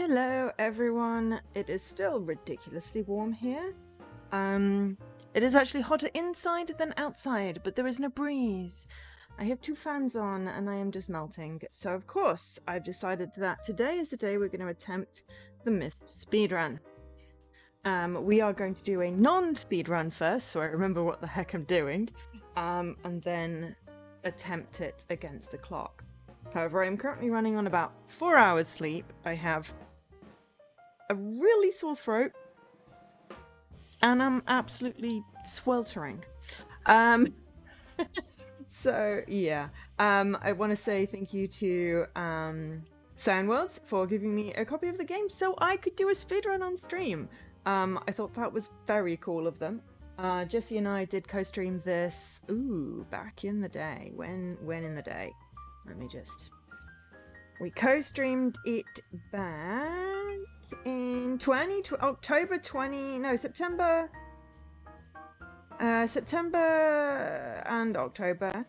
Hello everyone, it is still ridiculously warm here. It is actually hotter inside than outside, but there is no breeze. I have 2 fans on and I am just melting. So of course, I've decided that today is the day we're going to attempt the Myst speedrun. We are going to do a non-speedrun first, so I remember what the heck I'm doing, and then attempt it against the clock. However, I am currently running on about 4 hours sleep. I have a really sore throat, and I'm absolutely sweltering. So yeah, I want to say thank you to Soundworlds for giving me a copy of the game so I could do a speedrun on stream. I thought that was very cool of them. Jesse and I did co-stream this, back in the day. When in the day? Let me just... We co-streamed it back in September and October.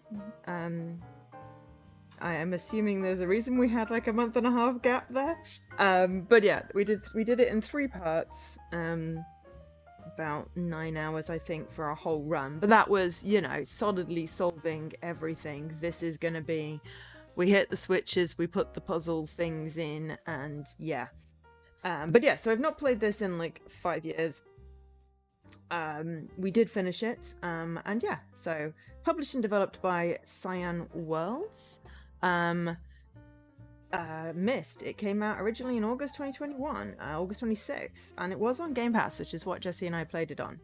I am assuming there's a reason we had like a month and a half gap there. But yeah, we did it in 3 parts. About 9 hours, I think, for a whole run. But that was, you know, solidly solving everything. This is going to be... We hit the switches, we put the puzzle things in, and yeah. But yeah, so I've not played this in like 5 years. We did finish it, and yeah, so published and developed by Cyan Worlds. Myst, it came out originally in August 2021, August 26th, and it was on Game Pass, which is what Jesse and I played it on.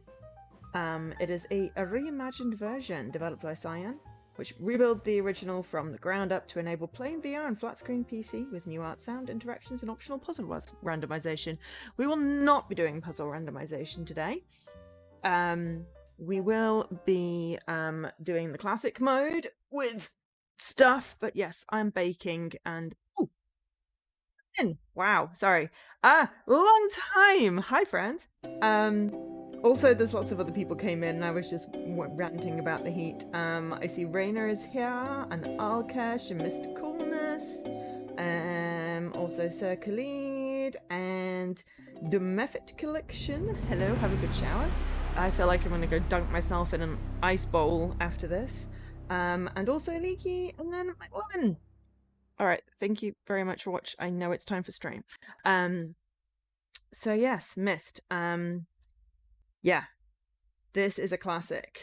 It is a reimagined version developed by Cyan, which rebuilt the original from the ground up to enable playing VR and flat-screen PC with new art, sound, interactions, and optional puzzle randomization. We will not be doing puzzle randomization today. We will be doing the classic mode with stuff, but yes, I'm baking and... Ooh! Wow, sorry. Long time! Hi, friends! Also, there's lots of other people came in, and I was just ranting about the heat. I see Rainer is here, and Alkesh, and Mr. Coolness, also Sir Khalid, and the Method Collection. Hello, have a good shower. I feel like I'm going to go dunk myself in an ice bowl after this. And also Leaky, and then McLovin. Alright, thank you very much for watching. I know it's time for stream. So yes, Myst. Yeah, this is a classic.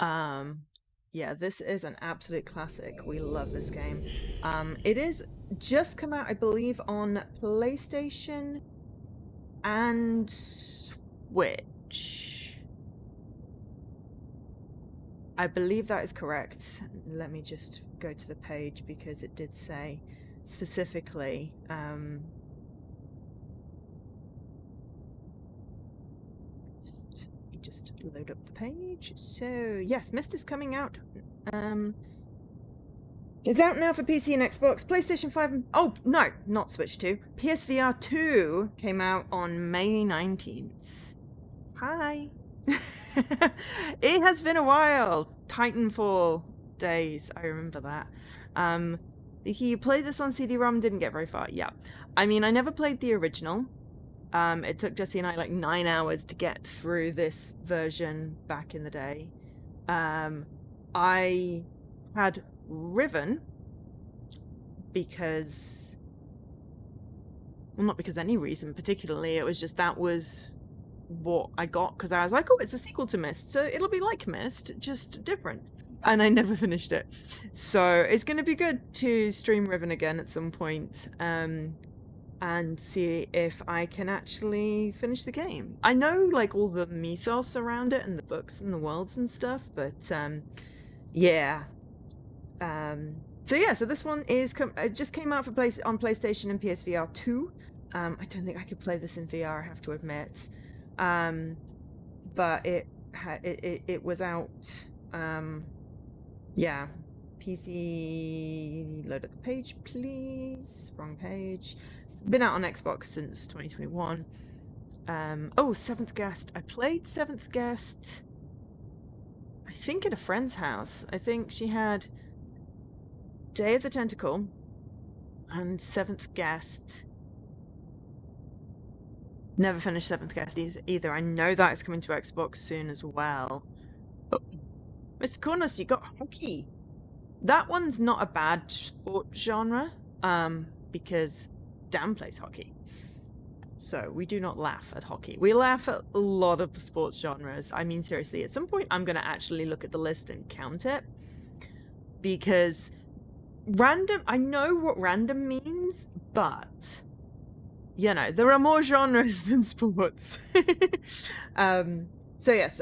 Yeah, this is an absolute classic. We love this game. It is just come out, I believe, on PlayStation and Switch. I believe that is correct. Let me just go to the page because it did say specifically. Just load up the page. So yes, Myst is coming out. It's out now for PC and Xbox, PlayStation 5 and... Oh, no, not Switch 2. PSVR 2 came out on May 19th. Hi. It has been a while. Titanfall days, I remember that. You played this on CD-ROM, didn't get very far. Yeah. I mean, I never played the original. It took Jesse and I like 9 hours to get through this version back in the day. I had Riven because... Well, not because any reason particularly. It was just that was what I got because I was like, oh, it's a sequel to Myst, so it'll be like Myst, just different. And I never finished it. So it's going to be good to stream Riven again at some point. And see if I can actually finish the game. I know like all the mythos around it and the books and the worlds and stuff, but yeah. So yeah, so this one is it just came out for on PlayStation and PSVR 2. I don't think I could play this in VR, I have to admit. But it was out. Yeah. PC, load up the page, please. Wrong page. It's been out on Xbox since 2021. Oh, Seventh Guest. I played Seventh Guest, I think at a friend's house. I think she had Day of the Tentacle and Seventh Guest Never finished Seventh Guest either. I know that is coming to Xbox soon as well. Oh, Mr. Cornus, you got hockey. That one's not a bad sport genre, because Dan plays hockey. So we do not laugh at hockey. We laugh at a lot of the sports genres. I mean, seriously, at some point I'm going to actually look at the list and count it. Because random, I know what random means, but, you know, there are more genres than sports. So yes,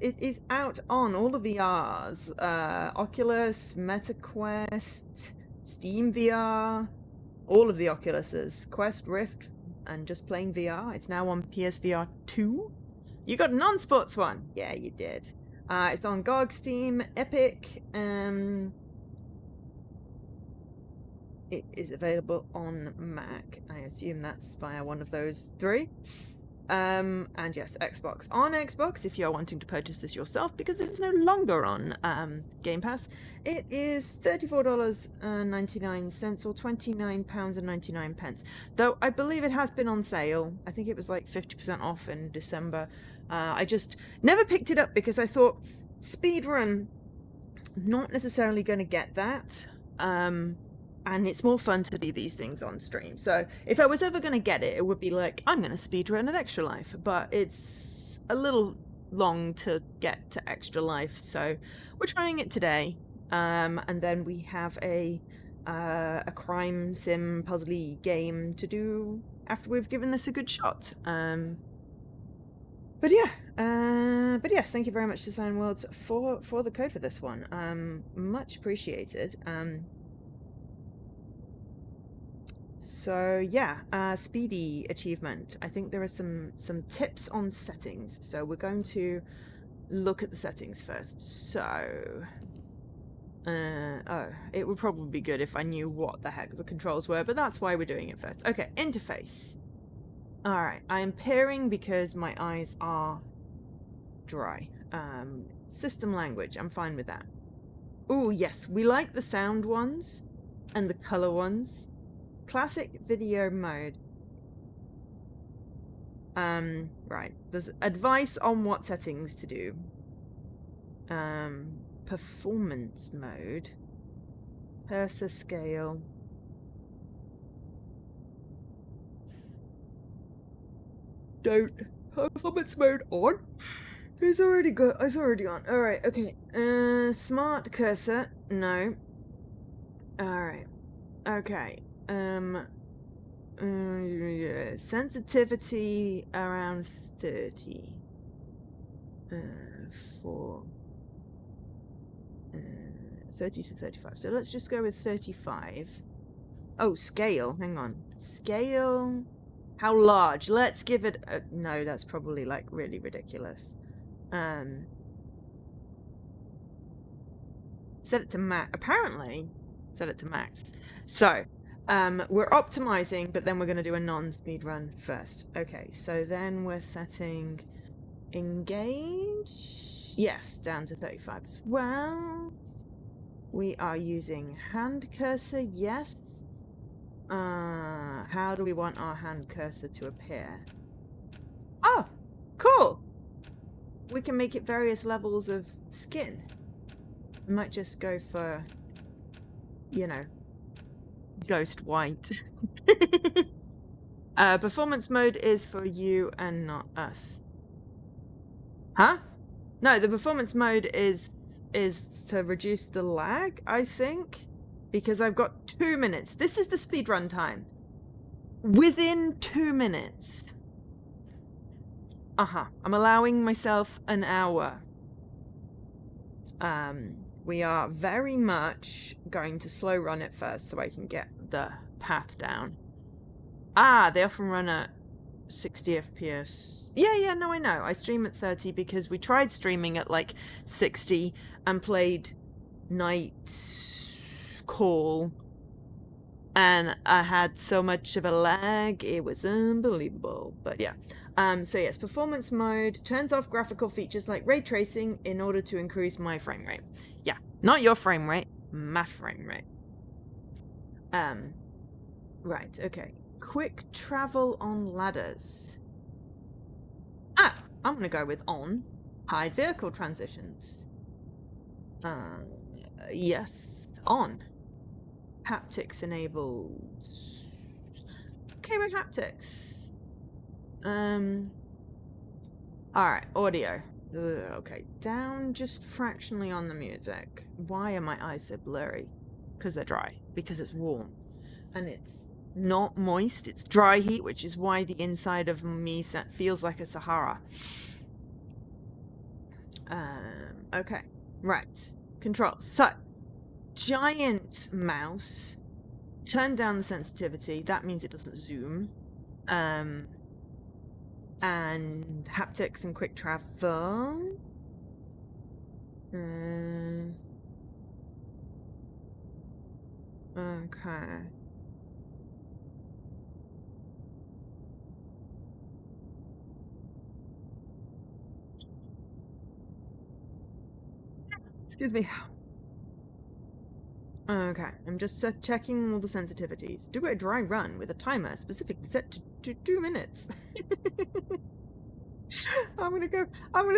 it is out on all of the Rs. Oculus, MetaQuest, Steam VR, all of the Oculuses, Quest, Rift, and just plain VR. It's now on PSVR 2. You got a non-sports one. Yeah, you did. It's on GOG, Steam, Epic. It is available on Mac. I assume that's via one of those three. And yes, Xbox. On Xbox, if you're wanting to purchase this yourself, because it's no longer on Game Pass, it is $34.99 or £29.99. Though I believe it has been on sale. I think it was like 50% off in December. I just never picked it up because I thought, speedrun, not necessarily going to get that. And it's more fun to do these things on stream. So if I was ever going to get it, it would be like, I'm going to speedrun at Extra Life. But it's a little long to get to Extra Life. So we're trying it today. And then we have a crime sim puzzly game to do after we've given this a good shot. But yes, thank you very much to Design Worlds for the code for this one. Much appreciated. So yeah, speedy achievement. I think there are some tips on settings. So we're going to look at the settings first. So, it would probably be good if I knew what the heck the controls were, but that's why we're doing it first. Okay, interface. All right, I am peering because my eyes are dry. System language, I'm fine with that. Oh yes, we like the sound ones and the color ones. Classic video mode. Right. There's advice on what settings to do. Performance mode. Cursor scale. Don't. Performance mode on. It's already on. Alright, okay. Smart cursor. No. Alright. Okay. Sensitivity around 30 for 30 to 35. So let's just go with 35. Oh, scale. Hang on. Scale. How large? Let's give it a... No, that's probably like really ridiculous. Set it to max. Apparently, set it to max. So, we're optimizing, but then we're going to do a non-speed run first. Okay, so then we're setting engage. Yes, down to 35 as well. We are using hand cursor. Yes. How do we want our hand cursor to appear? Oh, cool. We can make it various levels of skin. We might just go for, you know, ghost white. Performance mode is for you and not us. Huh? No, the performance mode is to reduce the lag, I think, because I've got 2 minutes. This is the speedrun time. Within 2 minutes. I'm allowing myself an hour. We are very much going to slow run it first so I can get the path down. They often run at 60 FPS. Yeah, no, I know. I stream at 30 because we tried streaming at like 60 and played Night Call. And I had so much of a lag, it was unbelievable. But yeah. So yes, performance mode turns off graphical features like ray tracing in order to increase my frame rate. Yeah, not your frame rate, my frame rate. Right, okay. Quick travel on ladders. I'm going to go with on. Hide vehicle transitions. Yes, on. Haptics enabled. Okay with haptics. Alright, audio. Okay, down just fractionally on the music. Why are my eyes so blurry? Because they're dry. Because it's warm. And it's not moist, it's dry heat, which is why the inside of me feels like a Sahara. Okay, right. Controls. So, giant mouse. Turn down the sensitivity. That means it doesn't zoom. And haptics and quick travel. Okay. Excuse me. Okay, I'm just checking all the sensitivities. Do a dry run with a timer specifically set to 2 minutes. I'm gonna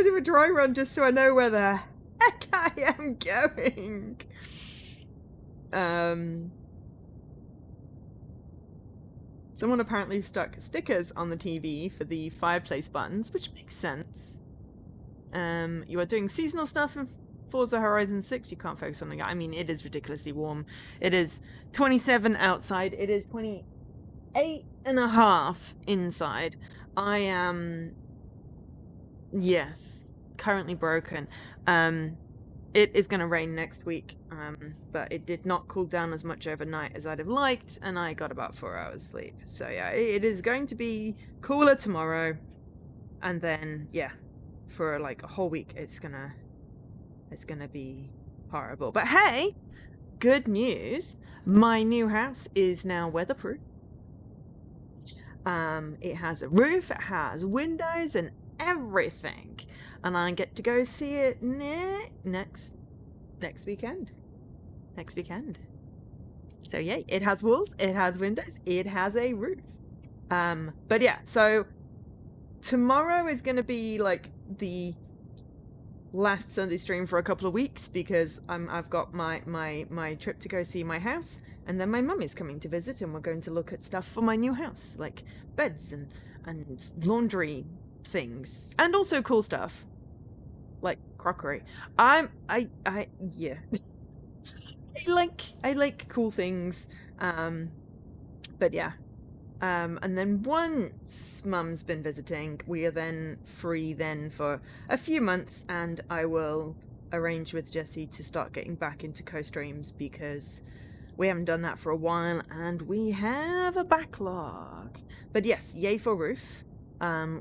do a dry run just so I know where the heck I am going. Someone apparently stuck stickers on the TV for the fireplace buttons, which makes sense. You are doing seasonal stuff in Forza Horizon 6. You can't focus on it. I mean, it is ridiculously warm. It is 27 outside. It is 28.5 inside. I am, yes, currently broken. It is going to rain next week, but it did not cool down as much overnight as I'd have liked, and I got about 4 hours sleep. So yeah, it is going to be cooler tomorrow, and then yeah, for like a whole week it's gonna be horrible. But hey, good news, my new house is now weatherproof. It has a roof, it has windows and everything, and I get to go see it next weekend. So yay, it has walls, it has windows, it has a roof. But yeah, so tomorrow is gonna be like the last Sunday stream for a couple of weeks because I've got my trip to go see my house, and then my mum is coming to visit, and we're going to look at stuff for my new house, like beds and laundry things, and also cool stuff like crockery. Yeah. I like cool things. But yeah. And then once Mum's been visiting, we are then free then for a few months, and I will arrange with Jessie to start getting back into co-streams because we haven't done that for a while and we have a backlog. But yes, yay for roof.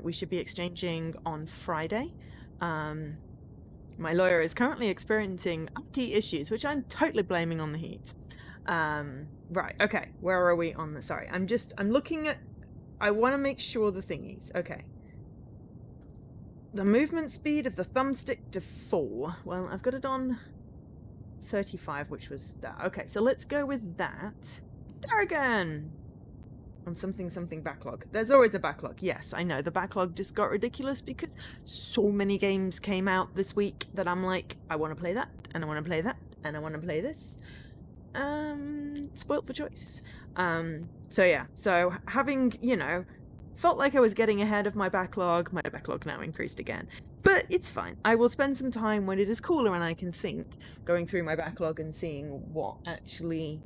We should be exchanging on Friday. My lawyer is currently experiencing IT issues, which I'm totally blaming on the heat. Right, okay, where are we on the, sorry, I'm looking at, I want to make sure the thingies, okay. The movement speed of the thumbstick to 4, well, I've got it on 35, which was that, okay, so let's go with that. There again! On something backlog. There's always a backlog, yes, I know, the backlog just got ridiculous because so many games came out this week that I'm like, I want to play that, and I want to play that, and I want to play this. Spoilt for choice. So yeah, so having, felt like I was getting ahead of my backlog now increased again. But it's fine. I will spend some time when it is cooler and I can think, going through my backlog and seeing what actually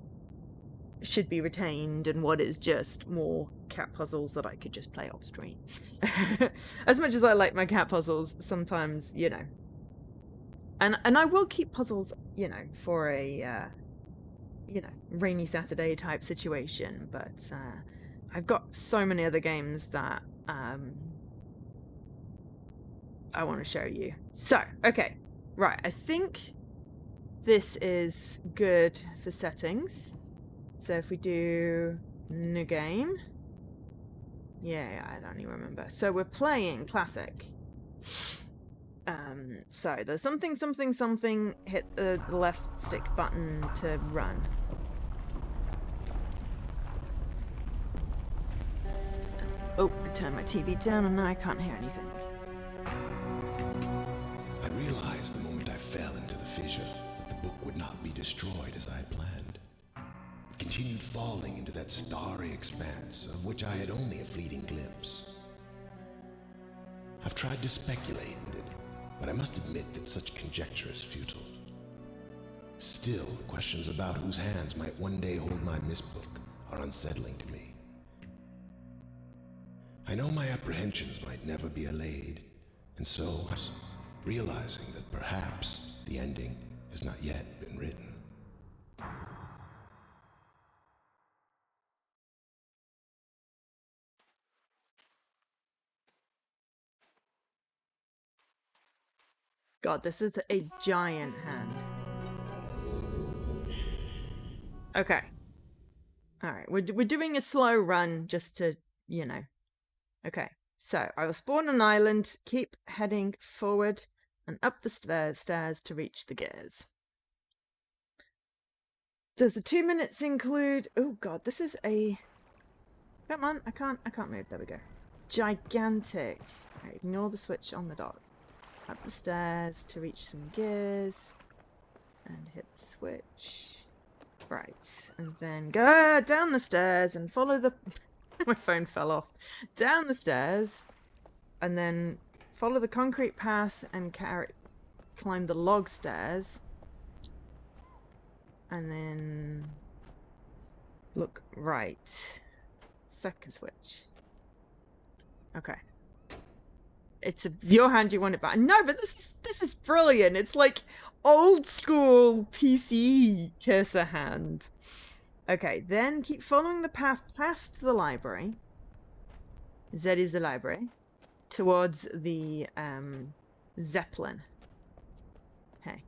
should be retained and what is just more cat puzzles that I could just play off screen. As much as I like my cat puzzles, sometimes, and I will keep puzzles, for a rainy Saturday type situation, but I've got so many other games that I want to show you. So, okay, right, I think this is good for settings. So if we do new game, yeah, I don't even remember. So we're playing classic. So there's something, hit the left stick button to run. Oh, I turned my TV down and now I can't hear anything. destroyed as I had planned. It continued falling into that starry expanse of which I had only a fleeting glimpse. I've tried to speculate, but I must admit that such conjecture is futile. Still, questions about whose hands might one day hold my Myst book are unsettling to me. I know my apprehensions might never be allayed, and so, realizing that perhaps the ending has not yet been written. God, this is a giant hand. Okay. Alright, we're doing a slow run just to, you know. Okay, so I will spawn an island, keep heading forward and up the stairs to reach the gears. Does the 2 minutes include... Oh god, this is a... Come on, I can't move. There we go. Gigantic. Right, ignore the switch on the dot. Up the stairs to reach some gears. And hit the switch. Right, and then go down the stairs and follow the... My phone fell off. Down the stairs. And then follow the concrete path and climb the log stairs. And then look right. Second switch. Okay. It's your hand, you want it back. No, but this is brilliant. It's like old school PC cursor hand. Okay, then keep following the path past the library. Z is the library. Towards the Zeppelin. Hey.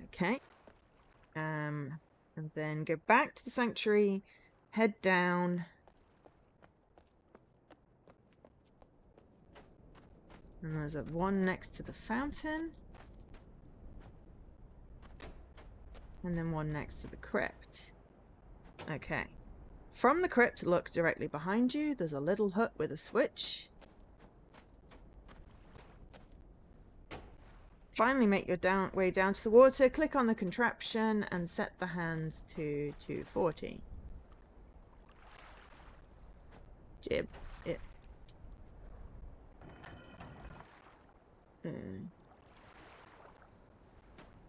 Okay. And then go back to the sanctuary, head down. And there's one next to the fountain. And then one next to the crypt. Okay. From the crypt, look directly behind you. There's a little hut with a switch. Finally make your way down to the water, click on the contraption and set the hands to 240. Jib. It.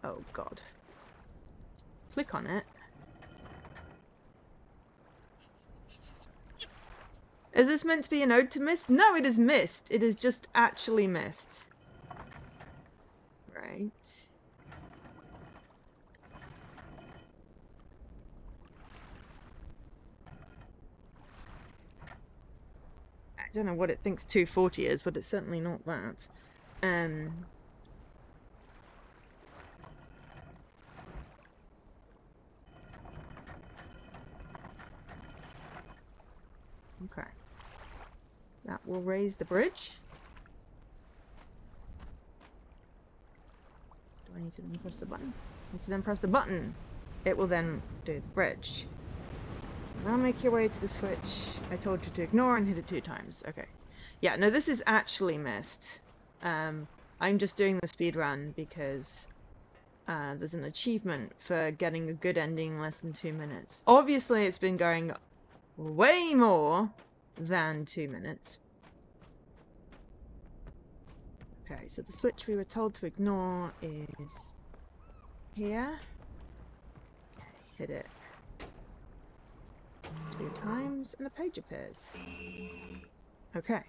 Oh god. Click on it. Is this meant to be an ode to Myst? No, it is Myst. It is just actually Myst. Right. I don't know what it thinks 240 is, but it's certainly not that. Okay. That will raise the bridge. Do I need to then press the button? I need to then press the button. It will then do the bridge. Now make your way to the switch. I told you to ignore and hit it 2 times. Okay. Yeah, no, this is actually Myst. I'm just doing the speed run because there's an achievement for getting a good ending in less than 2 minutes. Obviously, it's been going way more than 2 minutes. Okay, so the switch we were told to ignore is here. Okay, hit it 2 times and a page appears. Okay.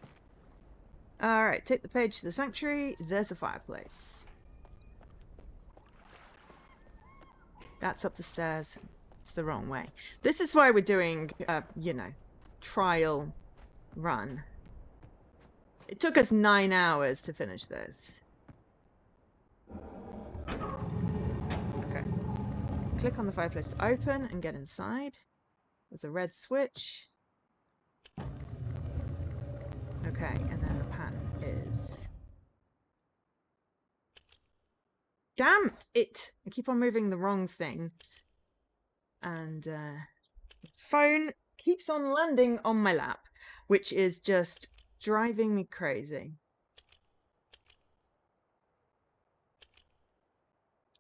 Alright, take the page to the sanctuary. There's a fireplace. That's up the stairs. It's the wrong way. This is why we're doing, you know, trial run. It took us 9 hours to finish this. Okay. Click on the fireplace to open and get inside. There's a red switch. Okay, and then the pan is... Damn it! I keep on moving the wrong thing. And the phone keeps on landing on my lap, which is just driving me crazy.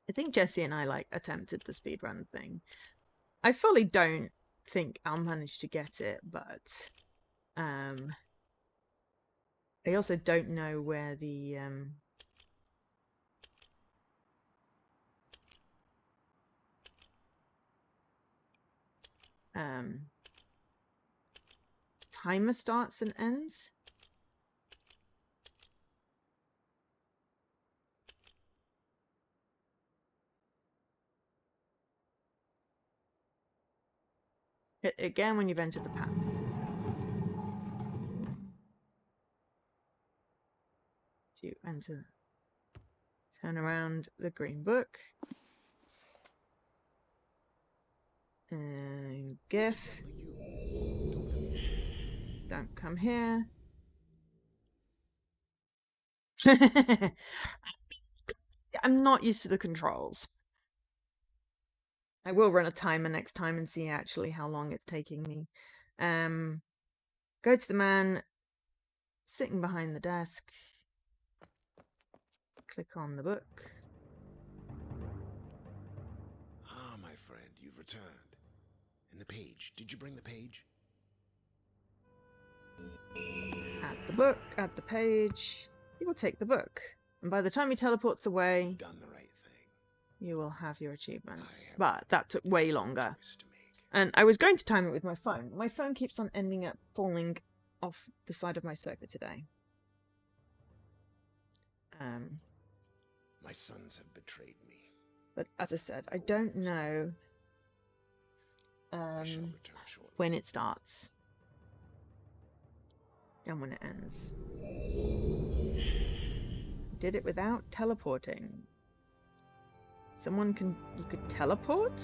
I think Jesse and I like attempted the speedrun thing. I fully don't think I'll manage to get it, but I also don't know where the timer starts and ends. Again, when you've entered the path. So you enter, turn around the green book, and GIF. Don't come here. I'm not used to the controls. I will run a timer next time and see actually how long it's taking me. Go to the man sitting behind the desk. Click on the book. Ah, my friend, you've returned. And the page. Did you bring the page? At the book, at the page. You will take the book. And by the time he teleports away, You've done the right thing. you will have your achievement. But that took way longer. Choice to make. And I was going to time it with my phone. My phone keeps on ending up falling off the side of my sofa today. My sons have betrayed me. But as I said, I don't know I shall return shortly. when it starts and when it ends. Did it without teleporting. You could teleport?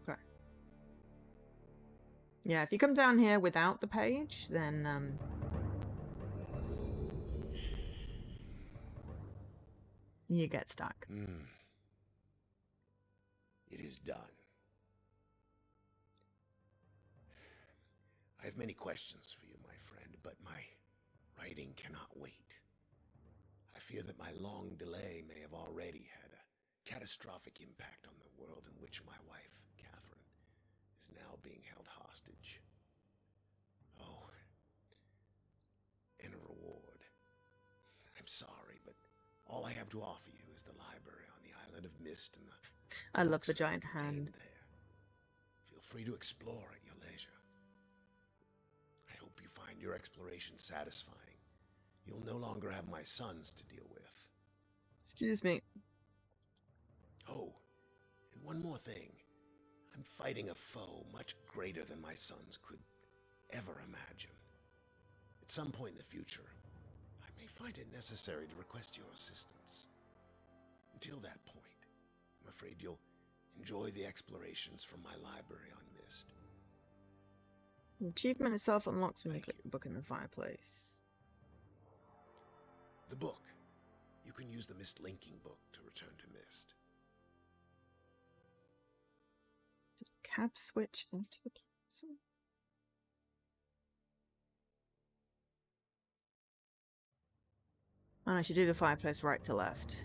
Okay. Yeah, if you come down here without the page, then you get stuck. It is done. I have many questions for you, my friend, but my writing cannot wait. I fear that my long delay may have already had a catastrophic impact on the world in which my wife, Catherine, is now being held hostage. Oh, and a reward. I'm sorry, but all I have to offer you is the library on the island of Myst and the I love the books that are giant hand. there. Feel free to explore at your leisure. I hope you find your exploration satisfying. You'll no longer have my sons to deal with. Excuse me. Oh, and one more thing. I'm fighting a foe much greater than my sons could ever imagine. At some point in the future, I may find it necessary to request your assistance. Until that point, I'm afraid you'll enjoy the explorations from my library on Myst. The achievement itself unlocks when you click the book in the fireplace. The book. You can use the Myst linking book to return to Myst. Just cab switch after the place. And I should do the fireplace right to left.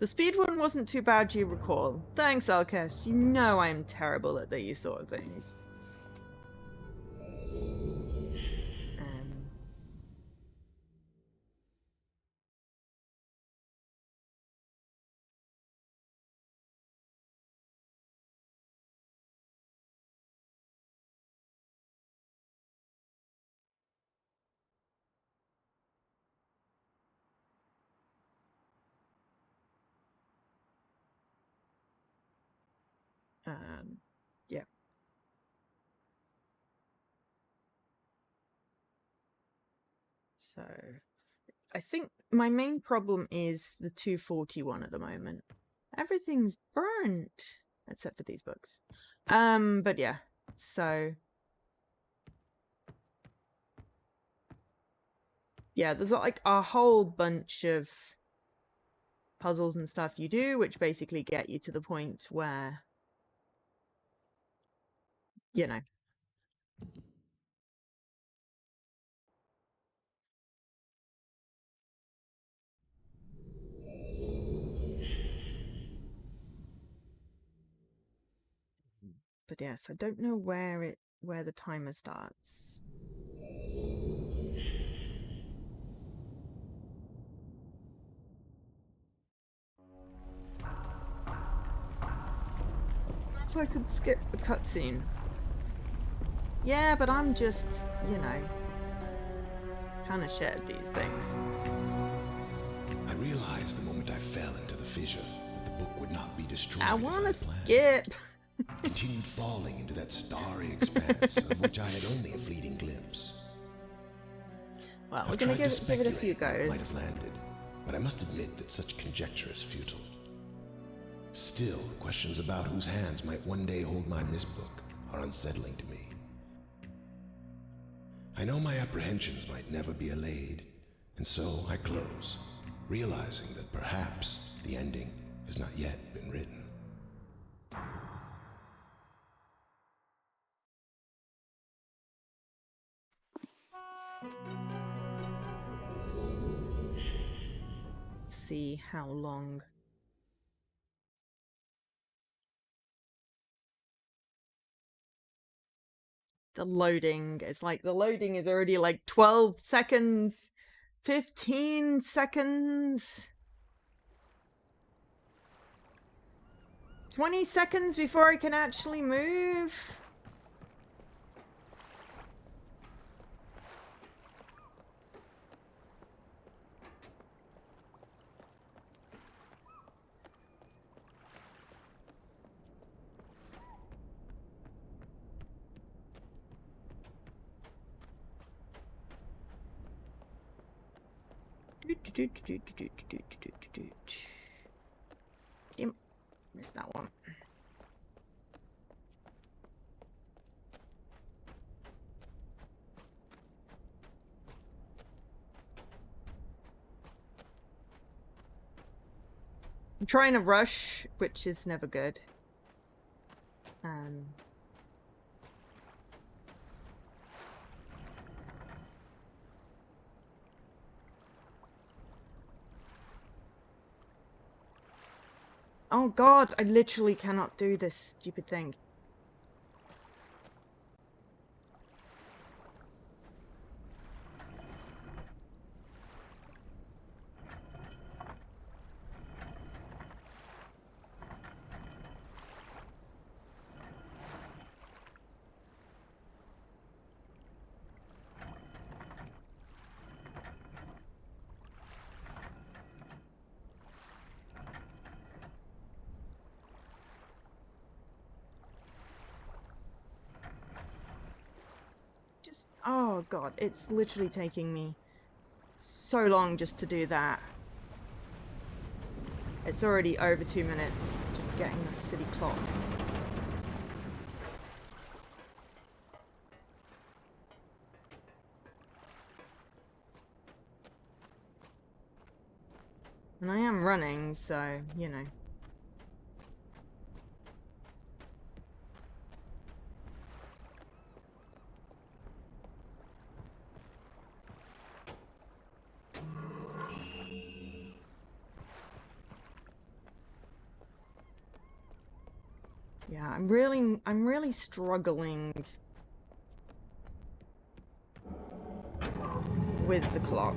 The speed one wasn't too bad, you recall. Thanks, Alkesh. You know I'm terrible at these sort of things. Yeah. So, I think my main problem is the 241 at the moment. Everything's burnt, except for these books. But yeah, so... yeah, there's like a whole bunch of puzzles and stuff you do, which basically get you to the point where, you know. But yes, I don't know where the timer starts. If I could skip the cutscene. Yeah, but I'm just, you know, kind of shit at these things. I realized the moment I fell into the fissure that the book would not be destroyed. I want to skip. Continued falling into that starry expanse of which I had only a fleeting glimpse. Well, we're going to give it a few goes. Might have landed, but I must admit that such conjecture is futile. Still, questions about whose hands might one day hold my Myst book are unsettling to me. I know my apprehensions might never be allayed, and so I close, realizing that perhaps the ending has not yet been written. Let's see how long. The loading is like, the loading is already like 12 seconds, 15 seconds, 20 seconds before I can actually move. Missed that one. I'm trying to rush, which is never good. Oh god, I literally cannot do this stupid thing. Oh god, it's literally taking me so long just to do that. It's already over 2 minutes just getting the city clock. And I am running, so, you know. Yeah, I'm really struggling with the clock.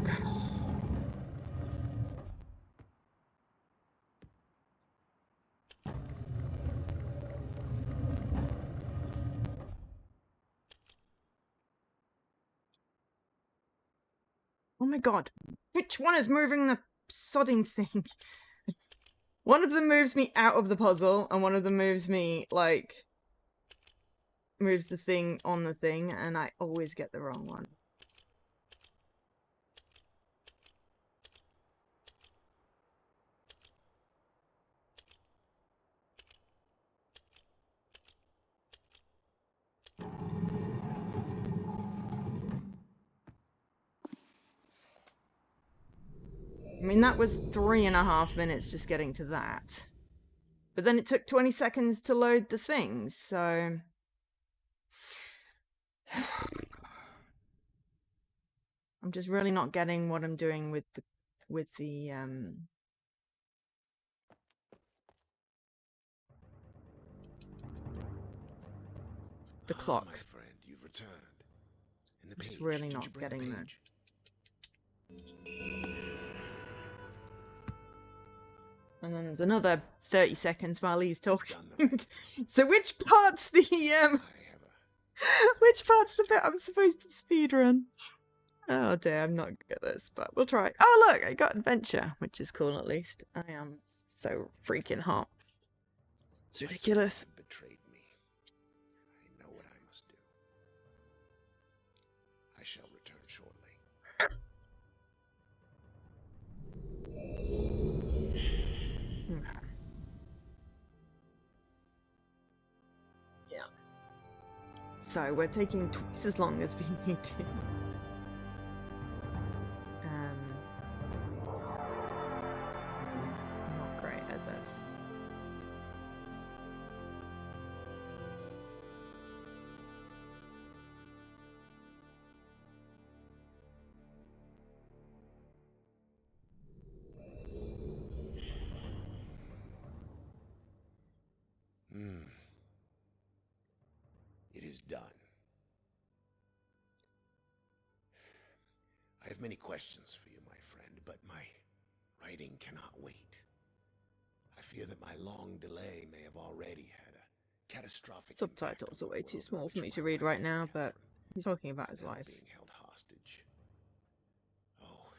Oh my god, which one is moving the sodding thing? One of them moves me out of the puzzle, and one of them moves me, like, moves the thing on the thing, and I always get the wrong one. mean, that was 3.5 minutes just getting to that. But then it took 20 seconds to load the things, so... I'm just really not getting what I'm doing with the clock. My friend, you've returned. In the I'm page. just really Did not you bring getting the that. page? And then there's another 30 seconds while he's talking. Done the right thing. So which part's the I have which part's the bit I'm supposed to speedrun? Oh dear, I'm not good at this, but we'll try. Oh look, I got adventure, which is cool at least. I am so freaking hot. It's ridiculous. My son betrayed me. I know what I must do. I shall return shortly. Okay. Yeah. So we're taking twice as long as we need to. I'm not great at this. It is done. I have many questions for you, my friend, but my writing cannot wait. I fear that my long delay may have already had a catastrophic Subtitles are way too impact on the small world for in me which to my read wife, right now, but Catherine, he's talking about his is now life. being held hostage. Oh,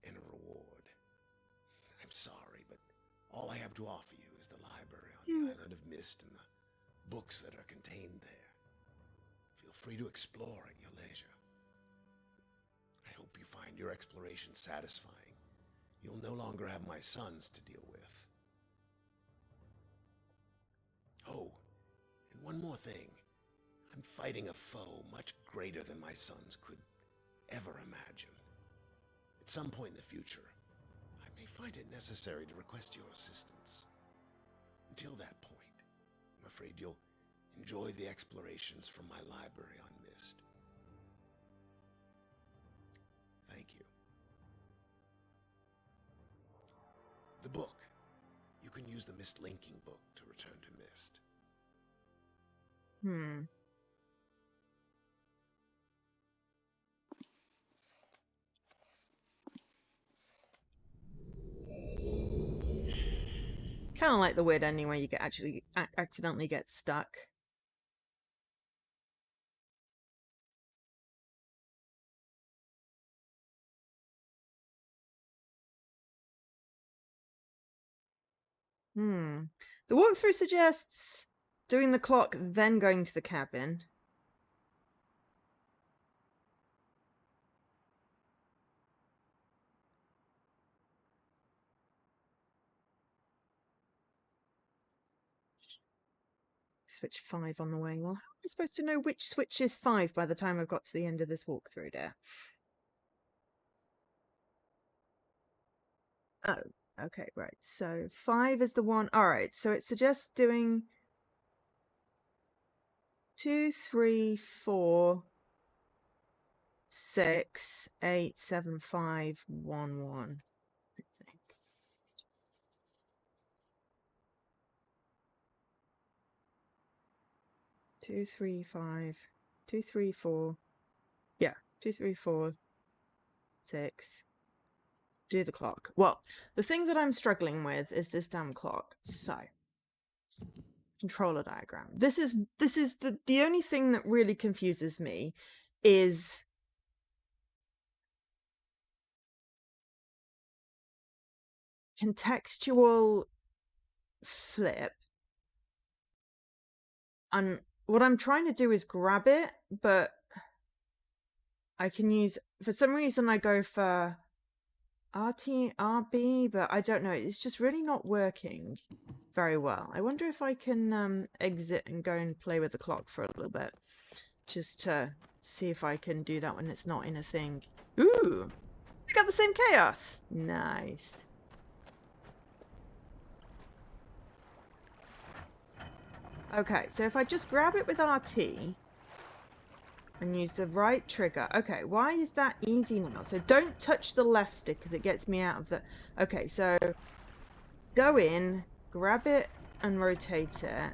and a reward. I'm sorry, but all I have to offer you is the library on the island of Myst and the books that are contained there. Feel free to explore at your leisure. I hope you find your exploration satisfying. You'll no longer have my sons to deal with. Oh, and one more thing. I'm fighting a foe much greater than my sons could ever imagine. At some point in the future, I may find it necessary to request your assistance. Until that point, I'm afraid you'll enjoy the explorations from my library on Myst. Thank you. The book. You can use the Myst linking book to return to Myst. Kind of like the weird ending where you get actually accidentally get stuck. The walkthrough suggests doing the clock, then going to the cabin. Switch 5 on the way. Well, how am I supposed to know which switch is 5 by the time I've got to the end of this walkthrough there? Oh, okay, right. So 5 is the one. All right, so it suggests doing 2, 3, 4, 6, 8, 7, 5, 1, 1. I think. Two, three, 5, 2, 3, 4. Yeah, 2, 3, 4, 6. Do the clock. Well, the thing that I'm struggling with is this damn clock. So, controller diagram. This is the only thing that really confuses me is contextual flip. And what I'm trying to do is grab it, but I can use, for some reason I go for RB, but I don't know. It's just really not working very well. I wonder if I can exit and go and play with the clock for a little bit, just to see if I can do that when it's not in a thing. Ooh! We got the same chaos. Nice. Okay, so if I just grab it with RT and use the right trigger. Okay, why is that easy now? So don't touch the left stick because it gets me out of the... Okay, so go in, grab it and rotate it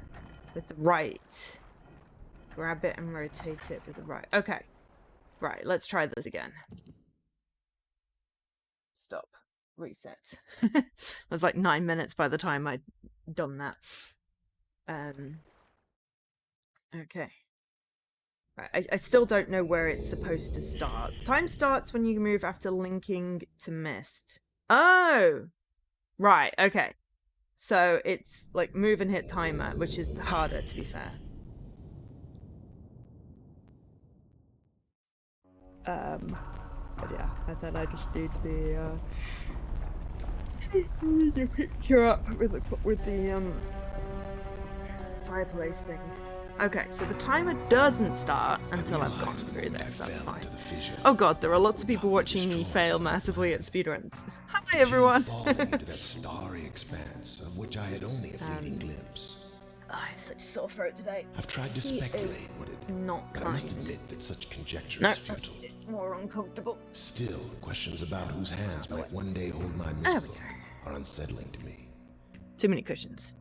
with the right. Grab it and rotate it with the right. Okay, right, let's try this again. Stop. Reset. It was like 9 minutes by the time I'd done that. Okay. Right, I still don't know where it's supposed to start. Time starts when you move after linking to Myst. Oh! Right, okay. So it's like move and hit timer, which is harder, to be fair. But yeah, I thought I just need the picture up with the fireplace thing. Okay, so the timer doesn't start until I've gone through this. That's fine. Oh god, there are lots of people watching me fail massively at speedruns. Hi everyone! Falling into that starry expanse of which I had only a fleeting glimpse. I have such a sore throat today. I've tried to speculate what it, not but I must kind. admit that such conjecture is futile. More uncomfortable. Still, questions about whose hands might one day hold my Myst book are unsettling to me. Too many cushions.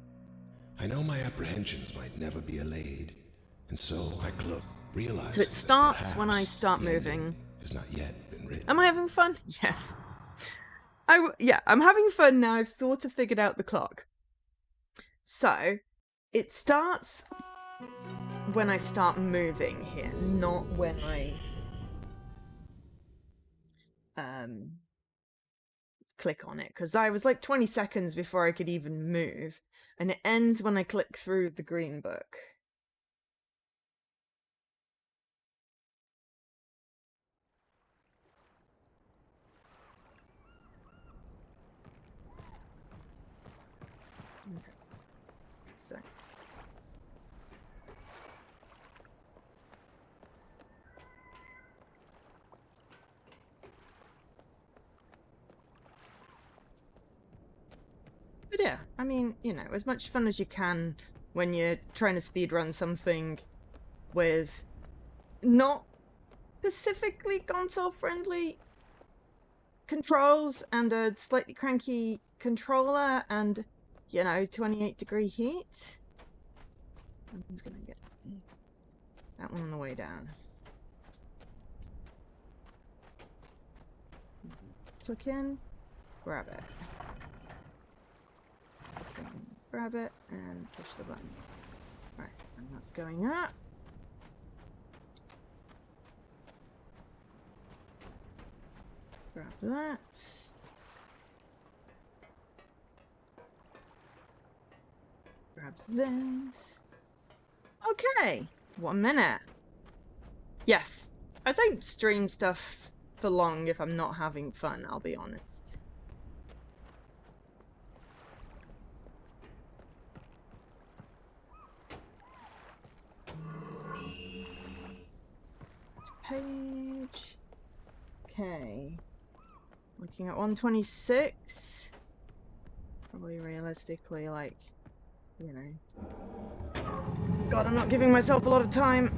I know my apprehensions might never be allayed, and so I cloak, realizing So it starts when I start moving. Has not yet been written. Am I having fun? Yes. Yeah, I'm having fun now. I've sort of figured out the clock. So it starts when I start moving here, not when I click on it, because I was like 20 seconds before I could even move, and it ends when I click through the green book. Okay. So but yeah, I mean, you know, as much fun as you can when you're trying to speedrun something with not specifically console-friendly controls and a slightly cranky controller and, you know, 28-degree heat. I'm just gonna get that one on the way down. Click in, grab it. Okay, grab it and push the button. Right, and that's going up. Grab that. Grabs this. Okay, 1 minute. Yes, I don't stream stuff for long if I'm not having fun, I'll be honest. Page. Okay. Looking at 126. Probably realistically, like, you know. God, I'm not giving myself a lot of time.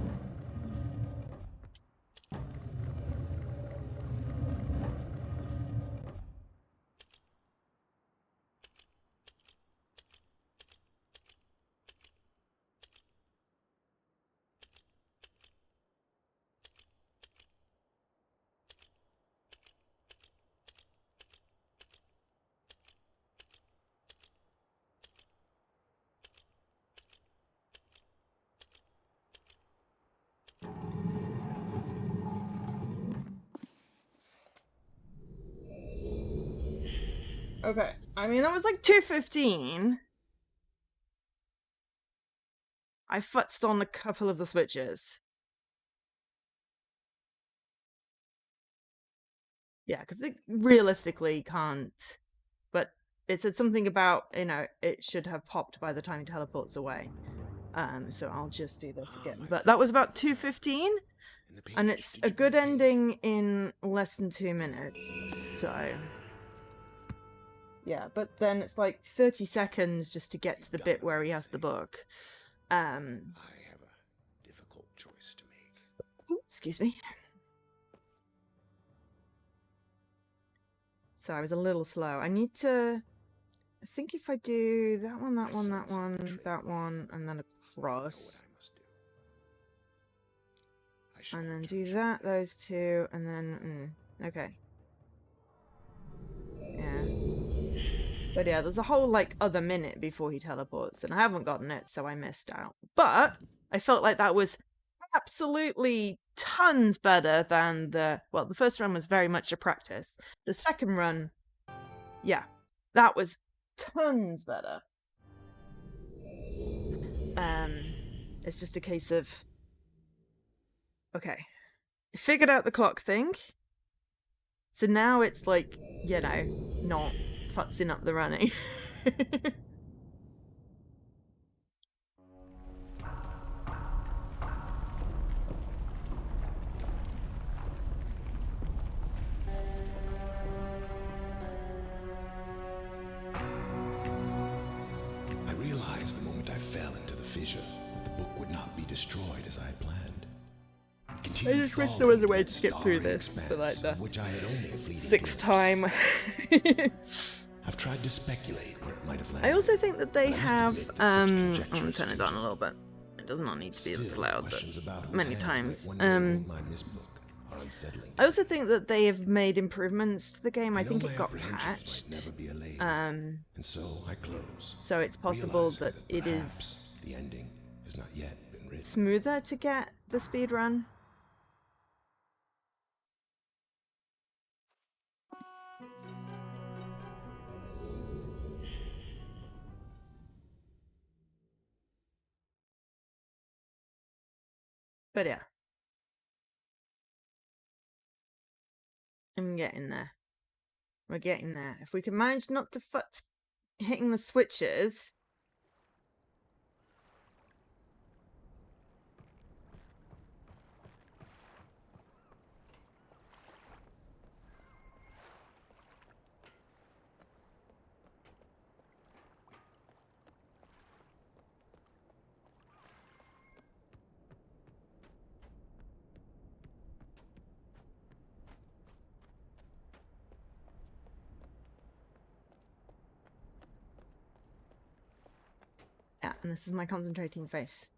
Okay, I mean, that was like 2:15. I futzed on a couple of the switches. Yeah, because it realistically can't. But it said something about, you know, it should have popped by the time it teleports away. So I'll just do this again. But that was about 2:15. And it's a good ending in less than 2 minutes, so... Yeah, but then it's like 30 seconds just to get to the bit where he has the book. I have a difficult choice to make. Excuse me. So I was a little slow. I need to... I think if I do that one, that one, that one, that one, and then across... And then do that, those two, and then... okay. Yeah. But yeah, there's a whole, like, other minute before he teleports, and I haven't gotten it, so I missed out. But I felt like that was absolutely tons better than the... Well, the first run was very much a practice. The second run, yeah, that was tons better. It's just a case of... Okay. I figured out the clock thing. So now it's like, you know, not futzing up the running. I realized the moment I fell into the fissure that the book would not be destroyed as I had planned. I just wish there was a way to skip through this for like the which I had only a fleeting sixth glimpse. time. I've tried to speculate where it might have landed. I also think that they but I must have admit that such I'm gonna conjectures turn it down a futile. little bit. It does not need to be this Still, loud, but questions about whose many hands times. might one day hold my Myst book are unsettling. I also think that they have made improvements to the game. I know think my it got apprehensions patched. might never be allayed, Um, and so I close. so it's possible realizing that it perhaps is the ending has not yet been written. smoother to get the speed run. But yeah. I'm getting there. We're getting there. If we can manage not to futz hitting the switches... Yeah, and this is my concentrating face.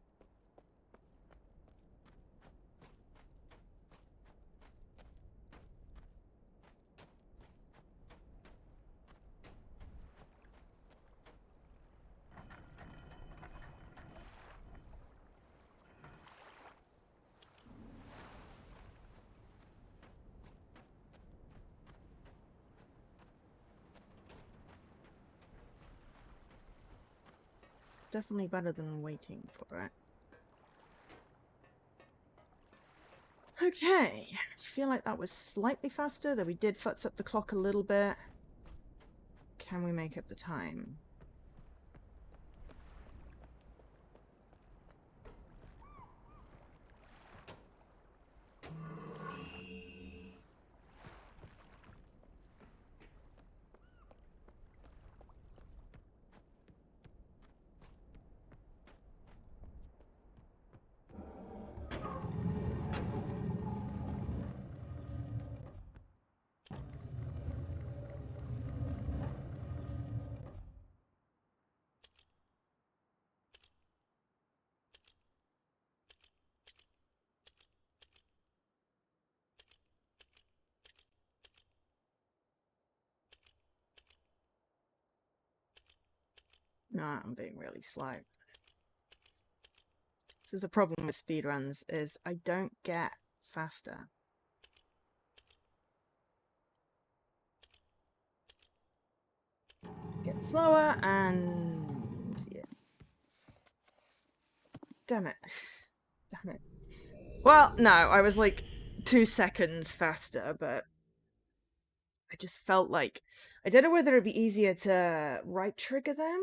It's definitely better than waiting for it. Okay, I feel like that was slightly faster, though we did futz up the clock a little bit. Can we make up the time? No, I'm being really slow. This is the problem with speedruns, is I don't get faster. Get slower and... yeah. Damn it. Damn it. Well, no, I was like 2 seconds faster, but I just felt like... I don't know whether it'd be easier to right trigger them.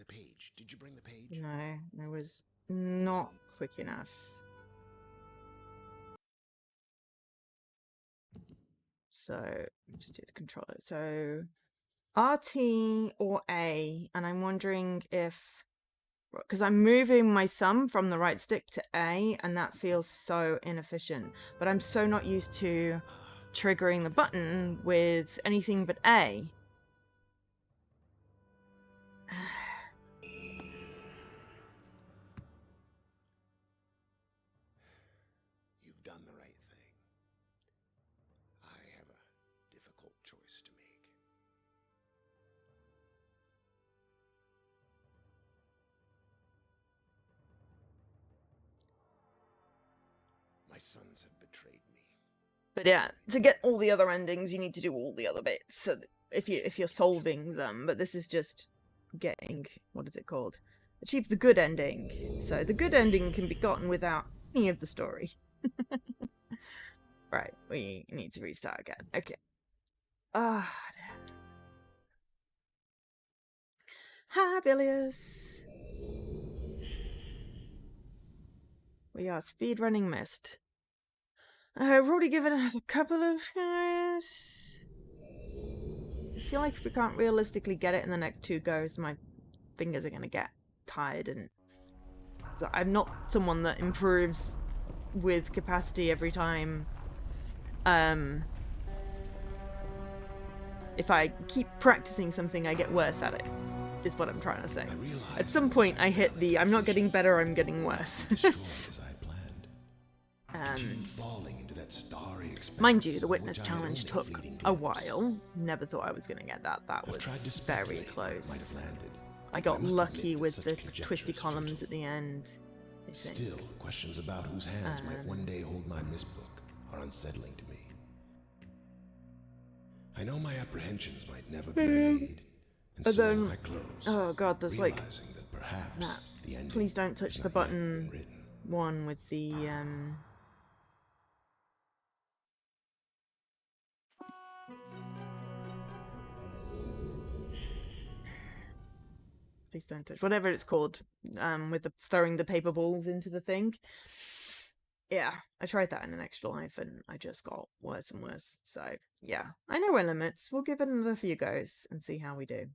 page. Did you bring the page? No, I was not quick enough. So just do the controller. So RT or A, and I'm wondering if, because I'm moving my thumb from the right stick to A, and that feels so inefficient. But I'm so not used to triggering the button with anything but A. You've done the right thing. I have a difficult choice to make. My sons have betrayed me. But yeah, to get all the other endings, you need to do all the other bits. So if you're solving them, but this is just getting, what is it called? Achieve the good ending. So the good ending can be gotten without any of the story. Right, we need to restart again. Okay. Ah, hi, Bilius. We are speedrunning Myst. I've already given it a couple of goes. I feel like if we can't realistically get it in the next 2 goes, my fingers are going to get tired, and so I'm not someone that improves with capacity every time. If I keep practicing something, I get worse at it, is what I'm trying to say. At some point, I hit the I'm not getting better, I'm getting worse. Mind you, the witness challenge took a while. Never thought I was going to get that. That was very close. I got lucky with the twisty columns at the end. Still, questions about whose hands might one day hold my Myst book are unsettling to me. I know my apprehensions might never be allayed, and so I close. Oh god, there's like that perhaps the ending please don't touch the button one with the please don't touch whatever it's called, with the throwing the paper balls into the thing. Yeah, I tried that in an extra life and I just got worse and worse. So yeah, I know our limits. We'll give it another few goes and see how we do.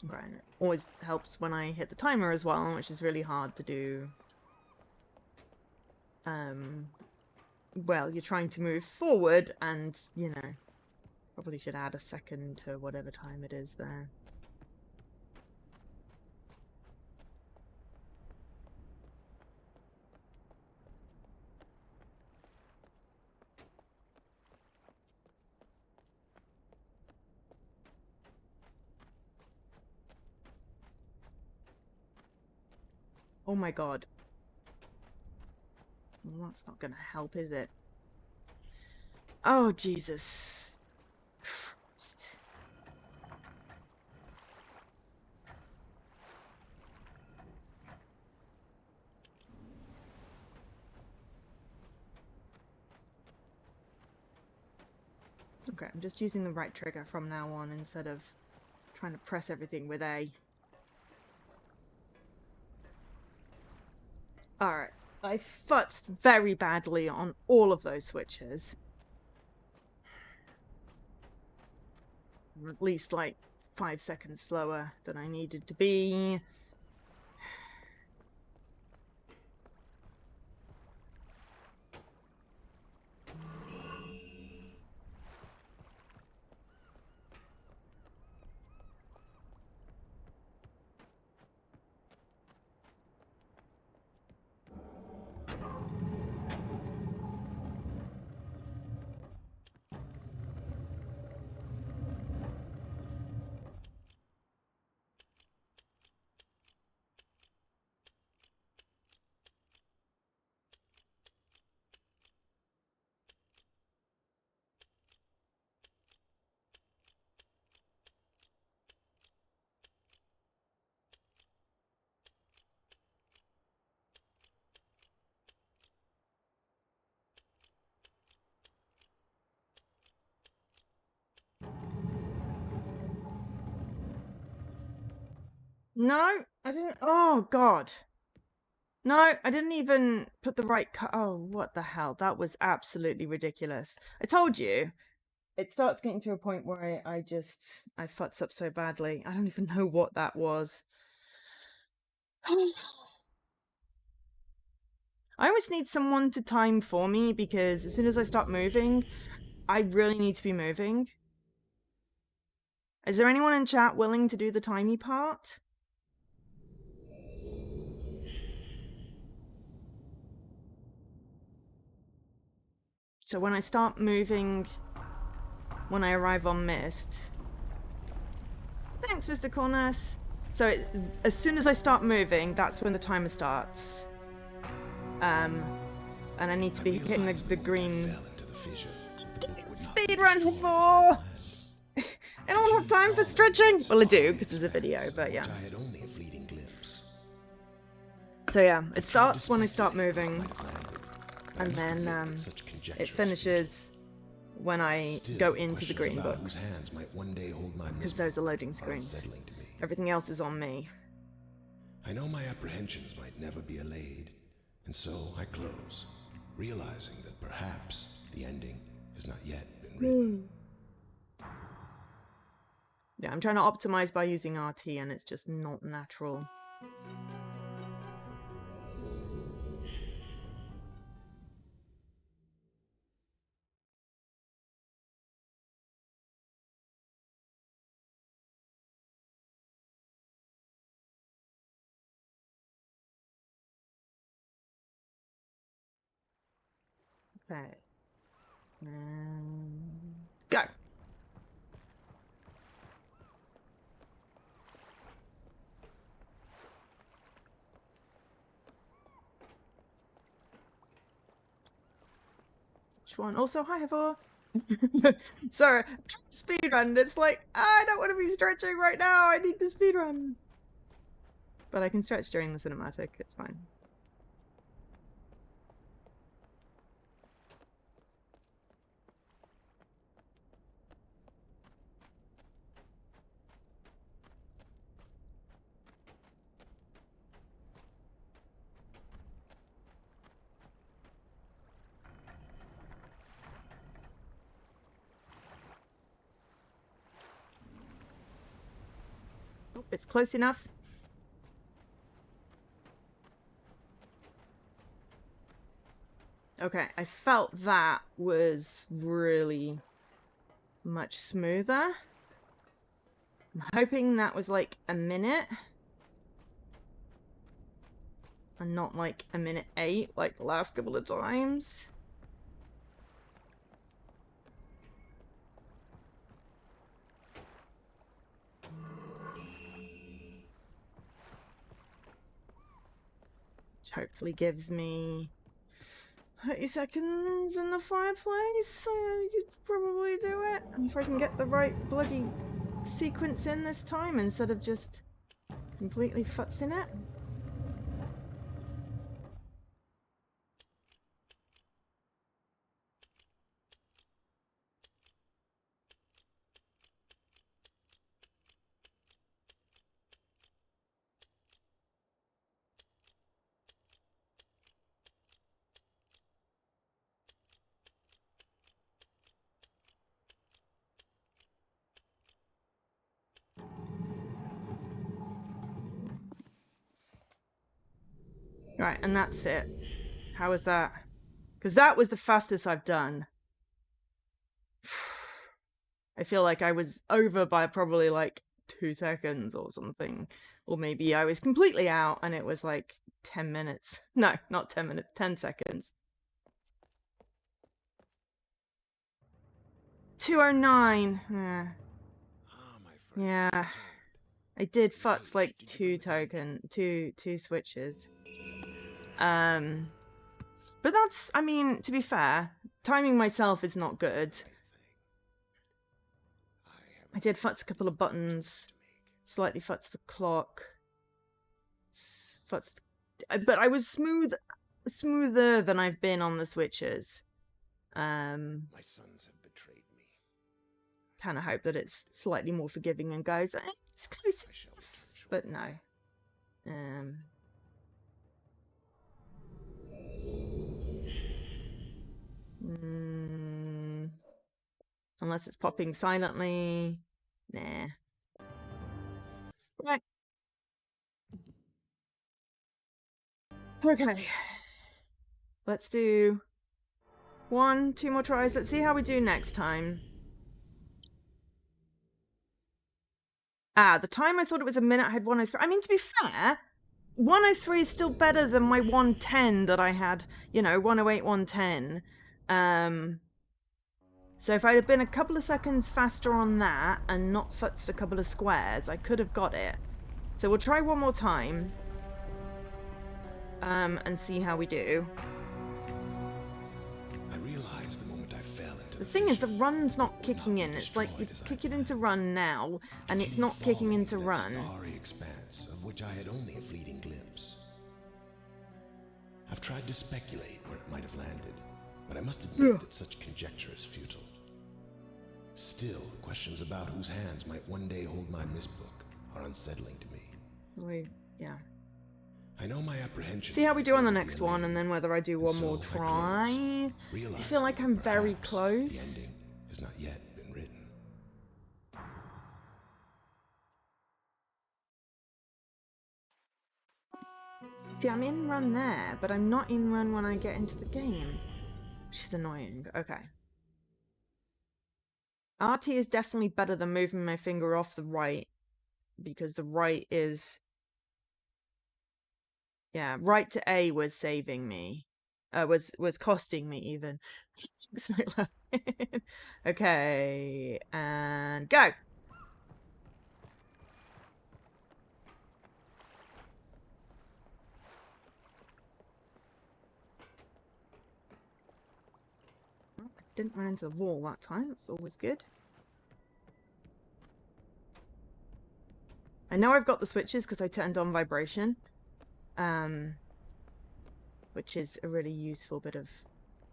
Okay, and it always helps when I hit the timer as well, which is really hard to do. Well, you're trying to move forward and, you know, probably should add a second to whatever time it is there. Oh my god. Well, that's not gonna help, is it? Oh, Jesus. Christ. Okay, I'm just using the right trigger from now on instead of trying to press everything with A. Alright, I futzed very badly on all of those switches. Or at least like 5 seconds slower than I needed to be. No, I didn't. Oh, God. No, I didn't even put the right oh, what the hell? That was absolutely ridiculous. I told you. It starts getting to a point where I futz up so badly. I don't even know what that was. I always need someone to time for me because as soon as I start moving, I really need to be moving. Is there anyone in chat willing to do the timey part? So when I start moving, when I arrive on Myst. Thanks, Mr. Cornus. So as soon as I start moving, that's when the timer starts. And I need to be hitting the green. Speed run before. I don't have time for stretching. Well, I do because there's a video, but yeah. So yeah, it starts when I start moving, and then it finishes when I go into the green book. Because those are loading screens. Everything else is on me. I know my apprehensions might never be allayed, and so I close, realizing that perhaps the ending has not yet been written. Yeah, I'm trying to optimize by using RT, and it's just not natural. Okay. Go! Which one? Also, hi, Hevo. Sorry, speed run. It's like, I don't want to be stretching right now. I need to speed run. But I can stretch during the cinematic. It's fine. Oh, it's close enough. Okay, I felt that was really much smoother. I'm hoping that was like a minute. And not like a minute 8 like the last couple of times. Which hopefully gives me 30 seconds in the fireplace. So I could probably do it. If I can get the right bloody sequence in this time instead of just completely futzing it. Right, and that's it. How was that? Because that was the fastest I've done. I feel like I was over by probably like 2 seconds or something. Or maybe I was completely out and it was like 10 minutes. No, not 10 minutes, 10 seconds. 209. Yeah. I did futz like two switches. But that's, I mean, to be fair, timing myself is not good. I did futz a couple of buttons, slightly futz the clock, but I was smoother than I've been on the switches. My sons have betrayed me. Kind of hope that it's slightly more forgiving and goes, it's close enough. But no, Unless it's popping silently. Nah. Right. Okay. Let's do 2 more tries. Let's see how we do next time. The time I thought it was a minute, I had 103. I mean, to be fair, 103 is still better than my 110 that I had, 108, 110. So if I had been a couple of seconds faster on that and not futzed a couple of squares, I could have got it. So we'll try one more time. And see how we do. I realized the moment I fell into the thing is, the run's not kicking in. It's like you kick it into run now, and it's not kicking into run. Starry expanse of which I had only a fleeting glimpse. I've tried to speculate where it might have landed, but I must admit that such conjecture is futile. Still, questions about whose hands might one day hold my Myst book are unsettling to me. Yeah. I know my apprehension. See how we do on the next one, and then whether I do one more try. I feel like I'm very close. The ending has not yet been written. See, I'm in run there, but I'm not in run when I get into the game, which is annoying. Okay. RT is definitely better than moving my finger off the right, because the right is... Yeah, right to A was saving me. Was costing me even. Okay, and go! I didn't run into the wall that time, that's always good. I know I've got the switches because I turned on vibration. Which is a really useful bit of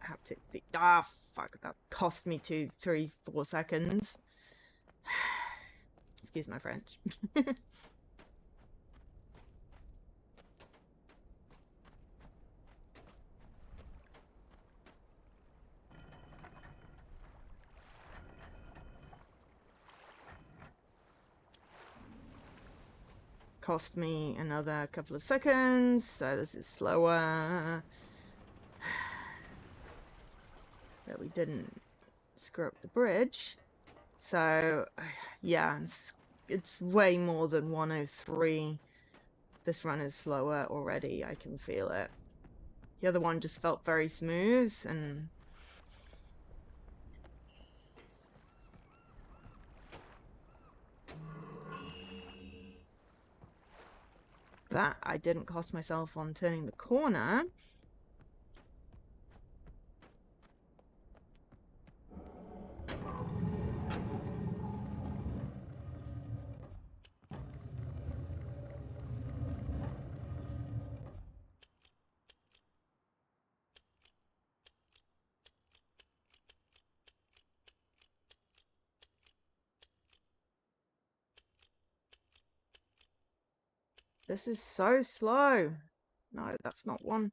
haptic feedback. Fuck, that cost me 2, 3, 4 seconds. Excuse my French. Cost me another couple of seconds, so this is slower. But we didn't screw up the bridge. So, yeah, it's way more than 103. This run is slower already, I can feel it. The other one just felt very smooth, and... that I didn't cost myself on turning the corner. This is so slow. No, that's not one.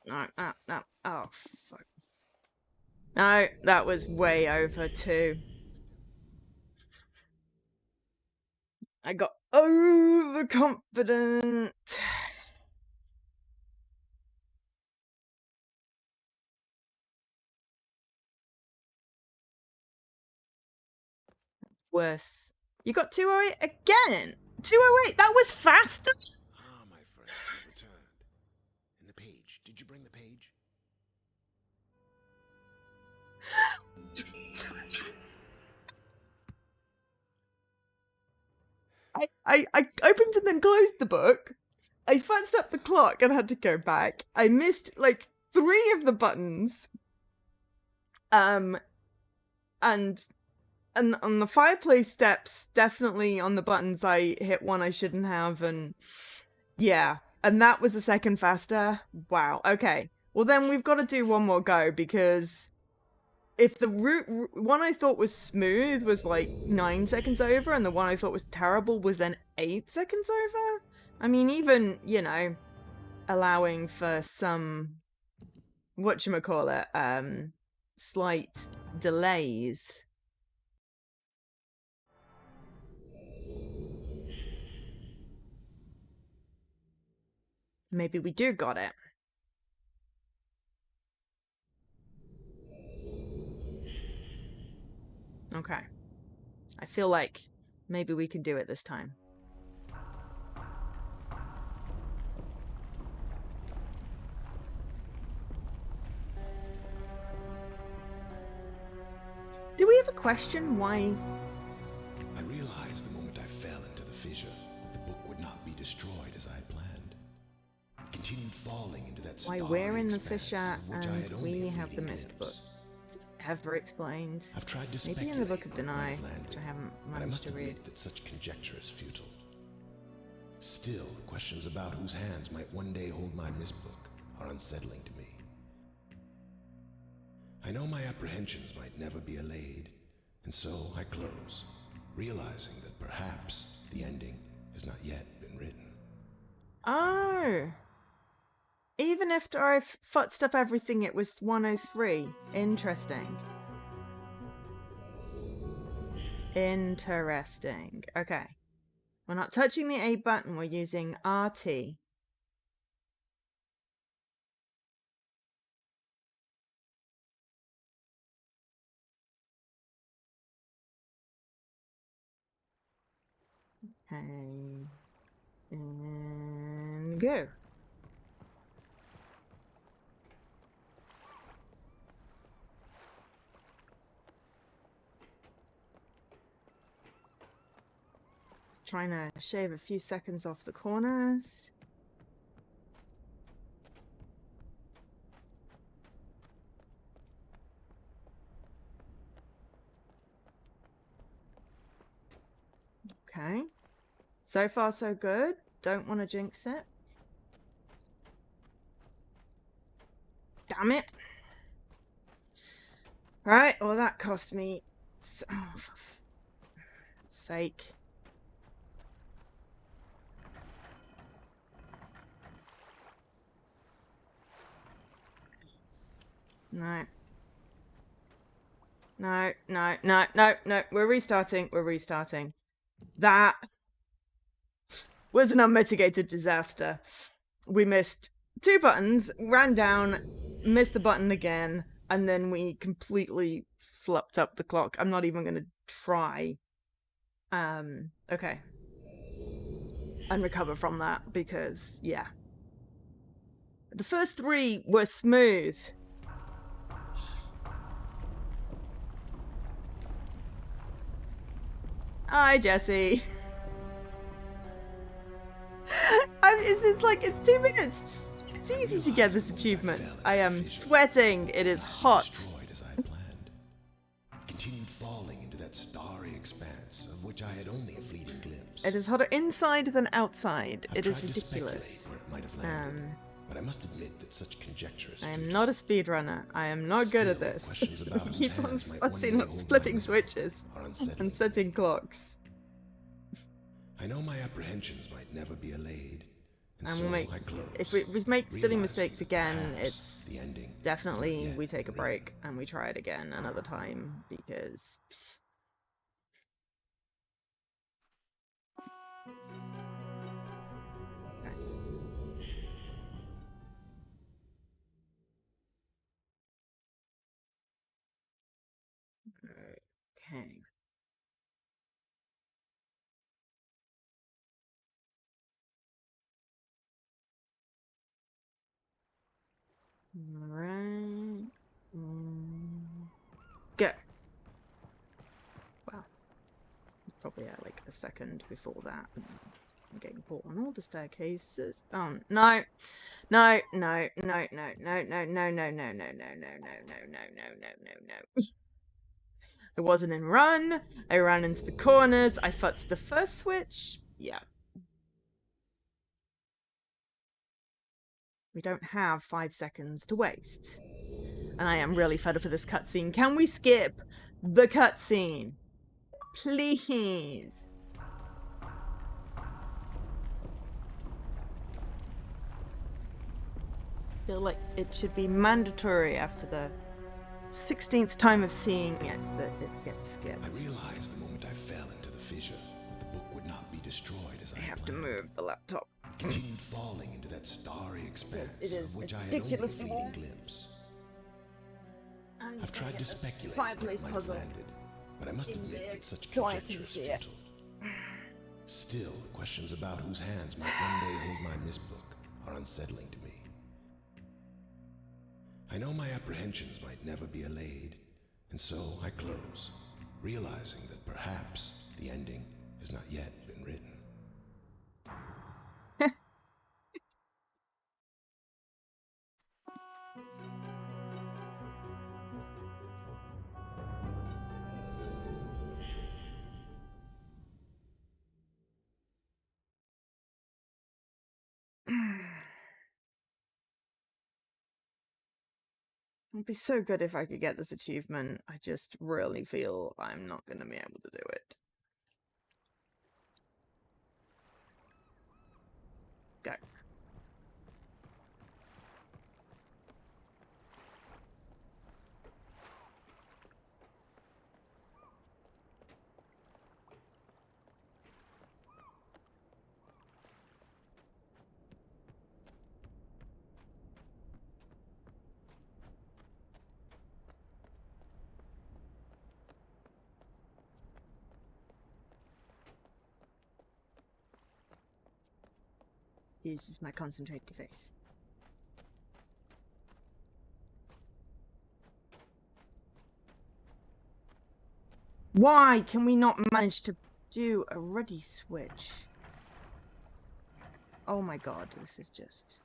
No, no. Oh, fuck. No, that was way over too. I got overconfident. Worse. You got 208 again? 208? That was faster? Ah, my friend, you returned. And the page. Did you bring the page? I opened and then closed the book. I futzed up the clock and had to go back. I missed like 3 of the buttons. And on the fireplace steps, definitely on the buttons I hit one I shouldn't have, and yeah. And that was a second faster. Wow. Okay. Well, then we've got to do one more go, because if the one I thought was smooth was like 9 seconds over, and the one I thought was terrible was then 8 seconds over, I mean, even, you know, allowing for some, whatchamacallit, slight delays. Maybe we do got it. Okay. I feel like maybe we can do it this time. Do we ever question why? I realized the moment I fell into the fissure that the book would not be destroyed as I had planned. It continued falling into that Why starry we're in the expanse fissure of which I had and only we a have the fleeting Myst book. glimpse. Is it ever explained? I've tried to Maybe speculate in the Book of where it might Deny, have landed, which I haven't but I managed must to read. admit that such conjecture is futile. Still, questions about whose hands might one day hold my Myst book are unsettling to me. I know my apprehensions might never be allayed, and so I close, realizing that perhaps the ending has not yet been written. Oh! Even after I've futzed up everything, it was 103. Interesting. Interesting. Okay. We're not touching the A button, we're using RT. Okay. And go. Just trying to shave a few seconds off the corners. Okay. So far, so good. Don't want to jinx it. Damn it. Right, well, that cost me. Oh, for sake. No. No, no, no, no, no. We're restarting. We're restarting. That was an unmitigated disaster. We missed 2 buttons, ran down, missed the button again, and then we completely flipped up the clock. I'm not even going to try. Okay. And recover from that, because, yeah. The first 3 were smooth. Hi, Jesse. It's like, it's 2 minutes. It's easy to get this achievement. I am sweating. It is hot. As I planned. It continued falling into that starry expanse of which I had only a fleeting glimpse. It is hotter inside than outside. I've it is tried to speculate ridiculous. where it might have landed, but I must admit that such conjecture is I am futile. not a speedrunner. I am not good at Still, this. questions about whose Keep on hands might one fussing day up, hold flipping my switches are unsettling. and setting clocks. I know my apprehensions might never be allayed, and And so we'll make, I close. if we make silly realizing mistakes that again, perhaps it's the ending definitely yet we take a been written. break and we try it again another time, because okay. All right. Go. Wow. Probably like a second before that. I'm getting caught on all the staircases. Oh no. No, no, no, no, no, no, no, no, no, no, no, no, no, no, no, no, no. I wasn't in run. I ran into the corners. I futzed the first switch. Yeah. We don't have 5 seconds to waste. And I am really fed up with this cutscene. Can we skip the cutscene? Please. I feel like it should be mandatory after the 16th time of seeing it that it gets skipped. I realized the moment I fell into the fissure that the book would not be destroyed as I I had have to planned. move the laptop. It continued falling into that starry expanse It is of which I had only a ridiculously fleeting warm. glimpse. I'm I've just gonna tried to get the speculate where fireplace it might have puzzle landed, but I must admit that such so I conjecture can is see it. futile. Still, questions about whose hands might one day hold my Myst book are unsettling to me. I know my apprehensions might never be allayed, and so I close, realizing that perhaps the ending has not yet been written. It'd be so good if I could get this achievement. I just really feel I'm not going to be able to do it. Go. This is my concentrated face. Why can we not manage to do a ready switch? Oh my god, this is just...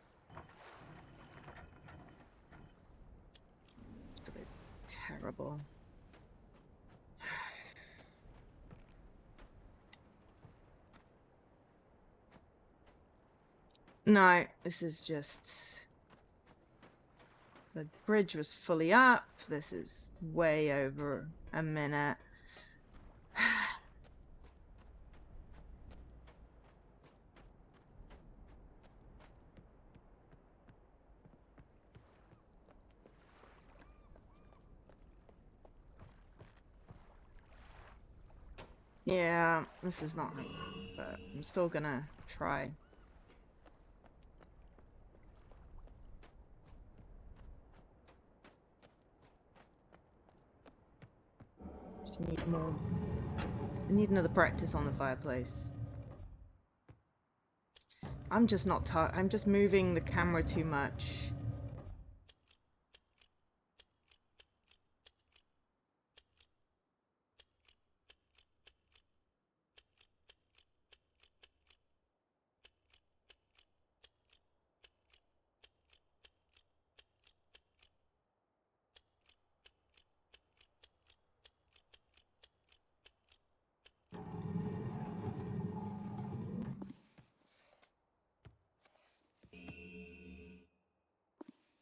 It's a bit terrible. No, this is just... The bridge was fully up. This is way over a minute. Yeah, this is not... But I'm still gonna try. Just need more... I need another practice on the fireplace. I'm just not... I'm just moving the camera too much.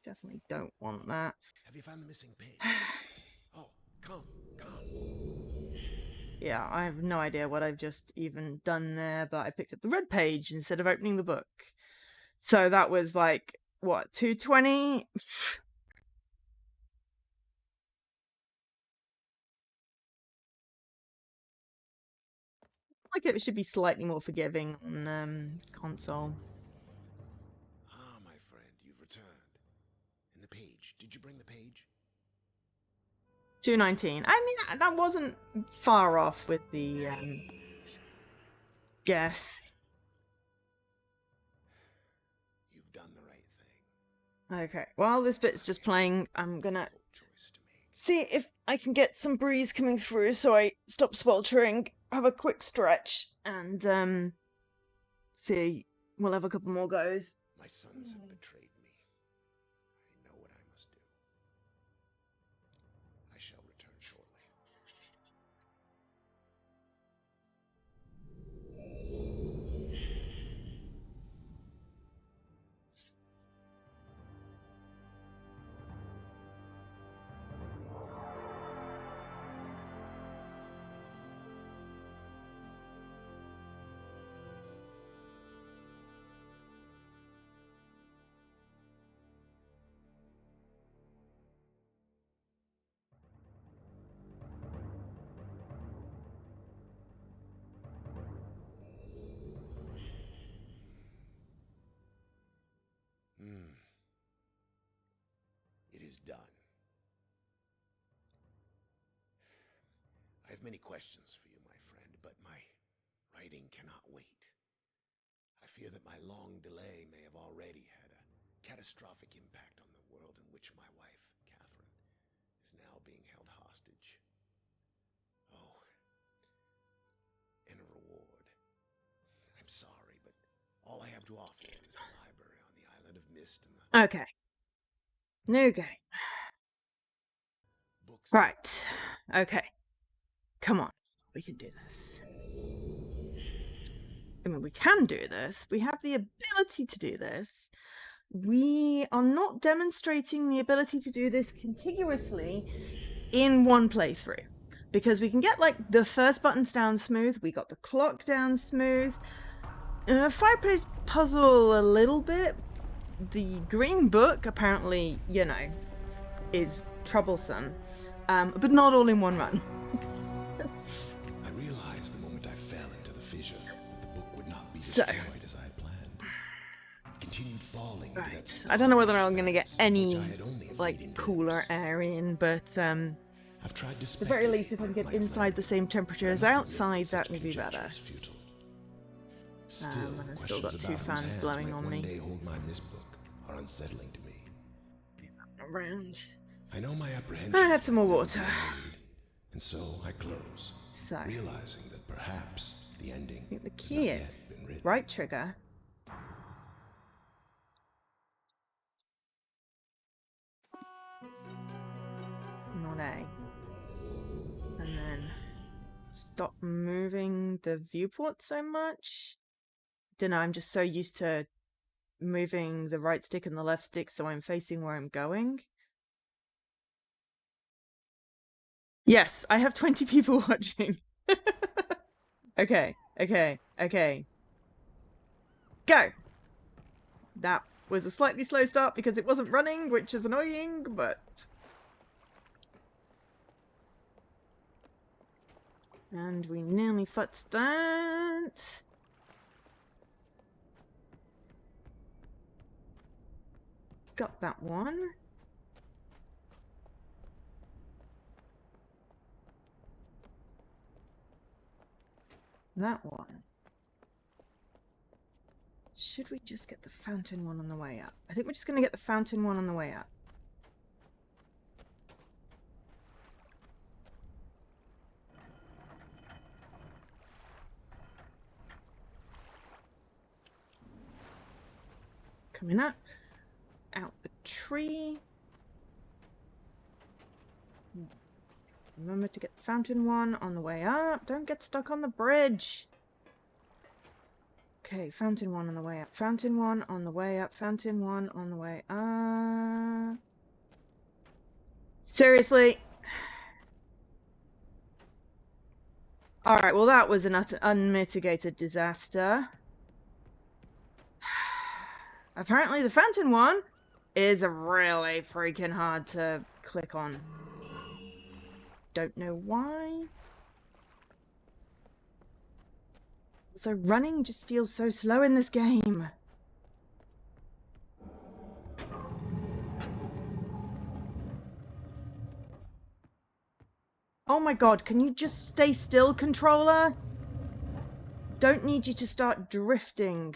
Definitely don't want that. Have you found the missing page? Oh, come. Yeah, I have no idea what I've just even done there, but I picked up the red page instead of opening the book. So that was like, what, 220? Like it should be slightly more forgiving on console. Ah, my friend, you've returned. And the page. Did you bring the page? 219. I mean, that wasn't far off with the guess. You've done the right thing. Okay, while this bit's just playing, I'm gonna see if I can get some breeze coming through so I stop sweltering, have a quick stretch, and see, we'll have a couple more goes. My sons have betrayed me. I know what I must do. I shall return shortly. many questions for you, my friend, but my writing cannot wait. I fear that my long delay may have already had a catastrophic impact on the world in which my wife, Catherine, is now being held hostage. Oh, and a reward. I'm sorry, but all I have to offer you is the library on the island of Myst and the Okay. New game. books. Right. Okay. Come on. We can do this. I mean, we can do this. We have the ability to do this. We are not demonstrating the ability to do this contiguously in one playthrough. Because we can get, like, the first buttons down smooth. We got the clock down smooth. Fireplace puzzle a little bit. The green book, apparently, you know, is troublesome. But not all in one run. I realized the moment I fell into the fissure that the book would not be So. destroyed as I had planned. It continued falling into that Right. I don't know whether I'm going to get expanse, any, which I had only a like, fleeting cooler glimpse. air in, but, I've tried to at the very least, if I can speculate, get my inside friend, the same temperature but I as must admit outside, such that would be conjecture better. is futile. Still, And I've still got questions two about whose fans hands blowing might on one me. day hold my Myst book are unsettling to me. Around. I know my apprehensions. I had some more will never water. be allayed, and so I close, So, I realizing that perhaps the ending think the has key not yet is been written. right trigger. Not A. And then stop moving the viewport so much. Dunno, I'm just so used to moving the right stick and the left stick so I'm facing where I'm going. Yes, I have 20 people watching. Okay. Go! That was a slightly slow start because it wasn't running, which is annoying, but... And we nearly futzed that. Got that one. That one. Should we just get the fountain one on the way up? I think we're just going to get the fountain one on the way up. Coming up. Out the tree. Remember to get the fountain one on the way up. Don't get stuck on the bridge. Okay, fountain one on the way up. Fountain one on the way up. Fountain one on the way up. Seriously? Alright, well that was an unmitigated disaster. Apparently the fountain one is really freaking hard to click on. Don't know why. So running just feels so slow in this game. Oh my god, can you just stay still, controller? Don't need you to start drifting.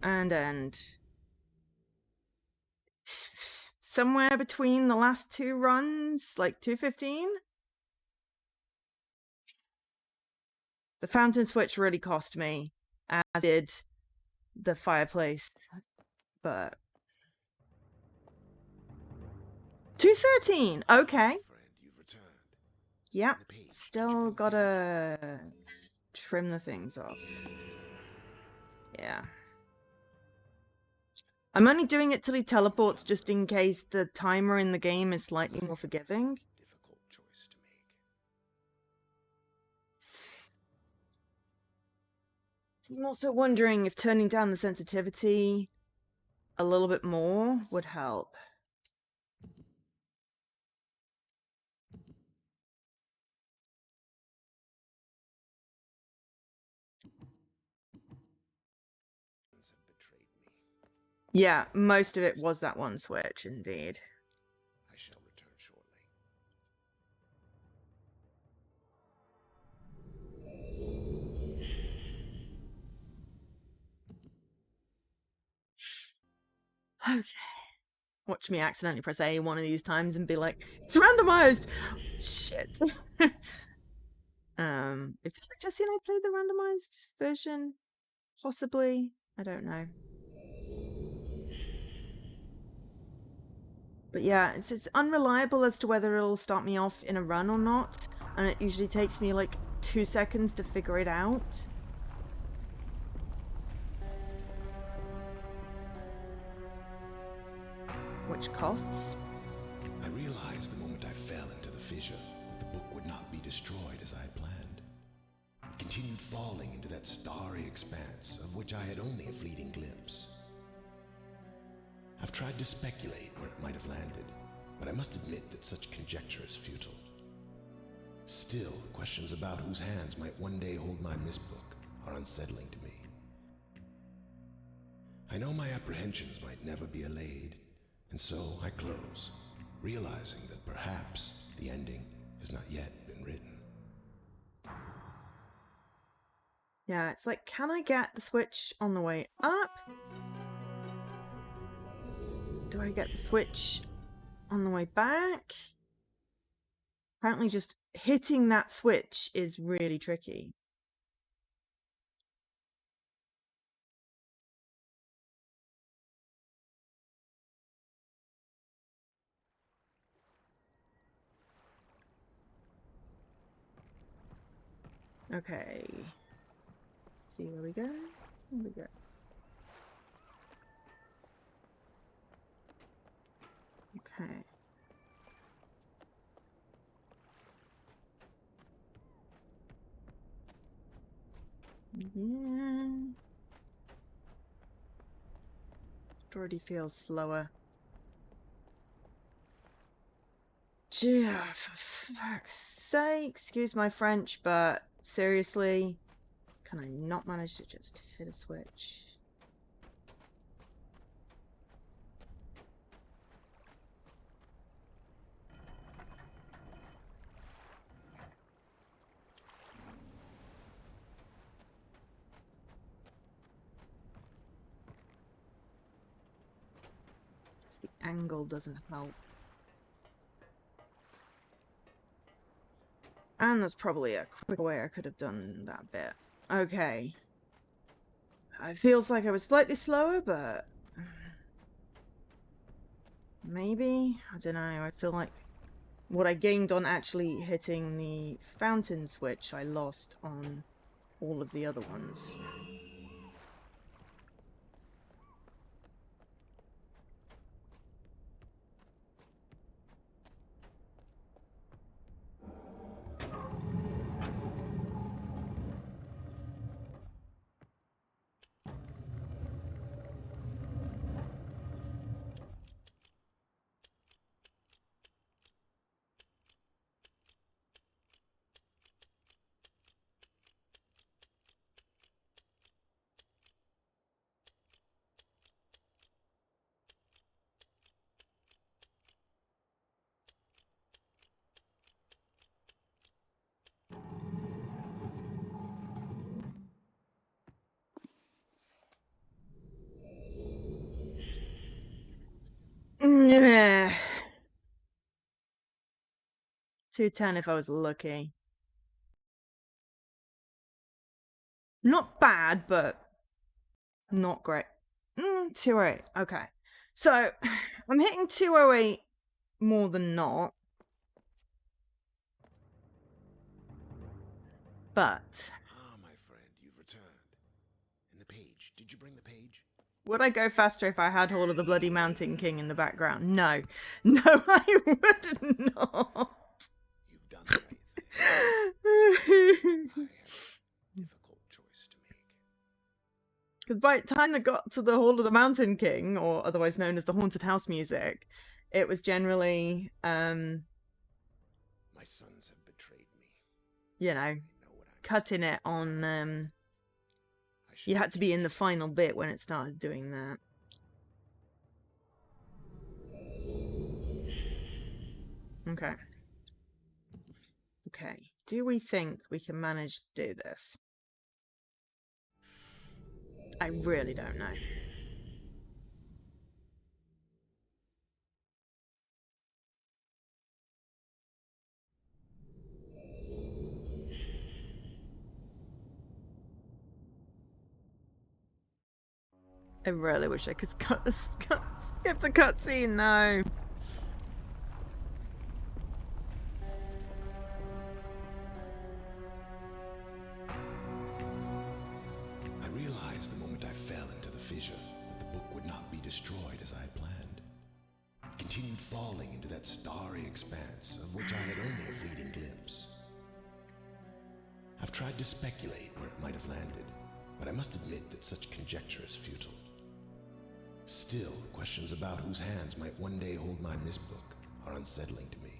And end. Somewhere between the last two runs, like 2:15. The fountain switch really cost me, as did the fireplace, but 2:13. Okay. Friend, you've returned. Yep. The page. Still gotta trim the things off. Yeah. I'm only doing it till he teleports just in case the timer in the game is slightly more forgiving. Difficult choice to make. I'm also wondering if turning down the sensitivity a little bit more would help. Yeah, most of it was that one switch, indeed. I shall return shortly. Okay. Watch me accidentally press A one of these times and be like, it's randomized! Shit. If Jesse and I played the randomized version, possibly. I don't know. But yeah, it's unreliable as to whether it'll start me off in a run or not. And it usually takes me like 2 seconds to figure it out. Which costs. I realized the moment I fell into the fissure that the book would not be destroyed as I had planned. It continued falling into that starry expanse of which I had only a fleeting glimpse. I've tried to speculate where it might have landed, but I must admit that such conjecture is futile. Still, questions about whose hands might one day hold my Myst book are unsettling to me. I know my apprehensions might never be allayed, and so I close, realizing that perhaps the ending has not yet been written. Yeah, it's like, can I get the switch on the way up? Do I get the switch on the way back? Apparently just hitting that switch is really tricky. Okay. Let's see where we go. Where we go. Okay. Yeah. It already feels slower. Gee, for fuck's sake, excuse my French, but seriously, can I not manage to just hit a switch? It's the angle doesn't help. And there's probably a quicker way I could have done that bit. Okay. It feels like I was slightly slower, but maybe? I don't know. I feel like what I gained on actually hitting the fountain switch, I lost on all of the other ones. Yeah. 210 if I was lucky. Not bad, but not great. 208. Okay. So I'm hitting 208 more than not. But My friend, you've returned. And the page. Did you bring the page? would I go faster if I had Hall of the Bloody Mountain King in the background? No. No, I would not. You've done the right thing. I have a difficult choice to make. Because by the time they got to the Hall of the Mountain King, or otherwise known as the Haunted House music, it was generally, My sons have betrayed me. you know, cutting it on, you had to be in the final bit when it started doing that. Okay. Okay. Do we think we can manage to do this? I really don't know. I really wish I could skip the cutscene, no. I realized the moment I fell into the fissure that the book would not be destroyed as I had planned. It continued falling into that starry expanse of which I had only a fleeting glimpse. I've tried to speculate where it might have landed, but I must admit that such conjecture is futile. Still, questions about whose hands might one day hold my Myst book are unsettling to me.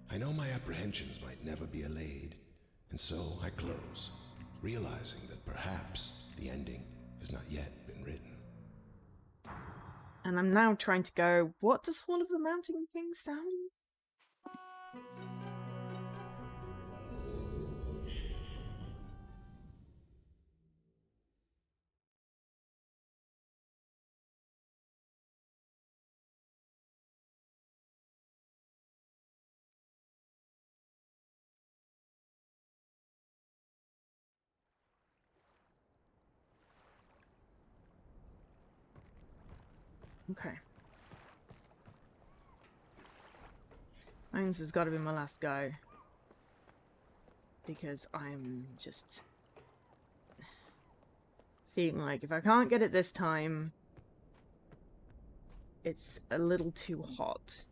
I know my apprehensions might never be allayed, and so I close, realizing that perhaps the ending has not yet been written. And I'm now trying to go, what does Hall of the Mountain King sound? Okay. I think this has got to be my last go. Because I'm just feeling like if I can't get it this time, it's a little too hot.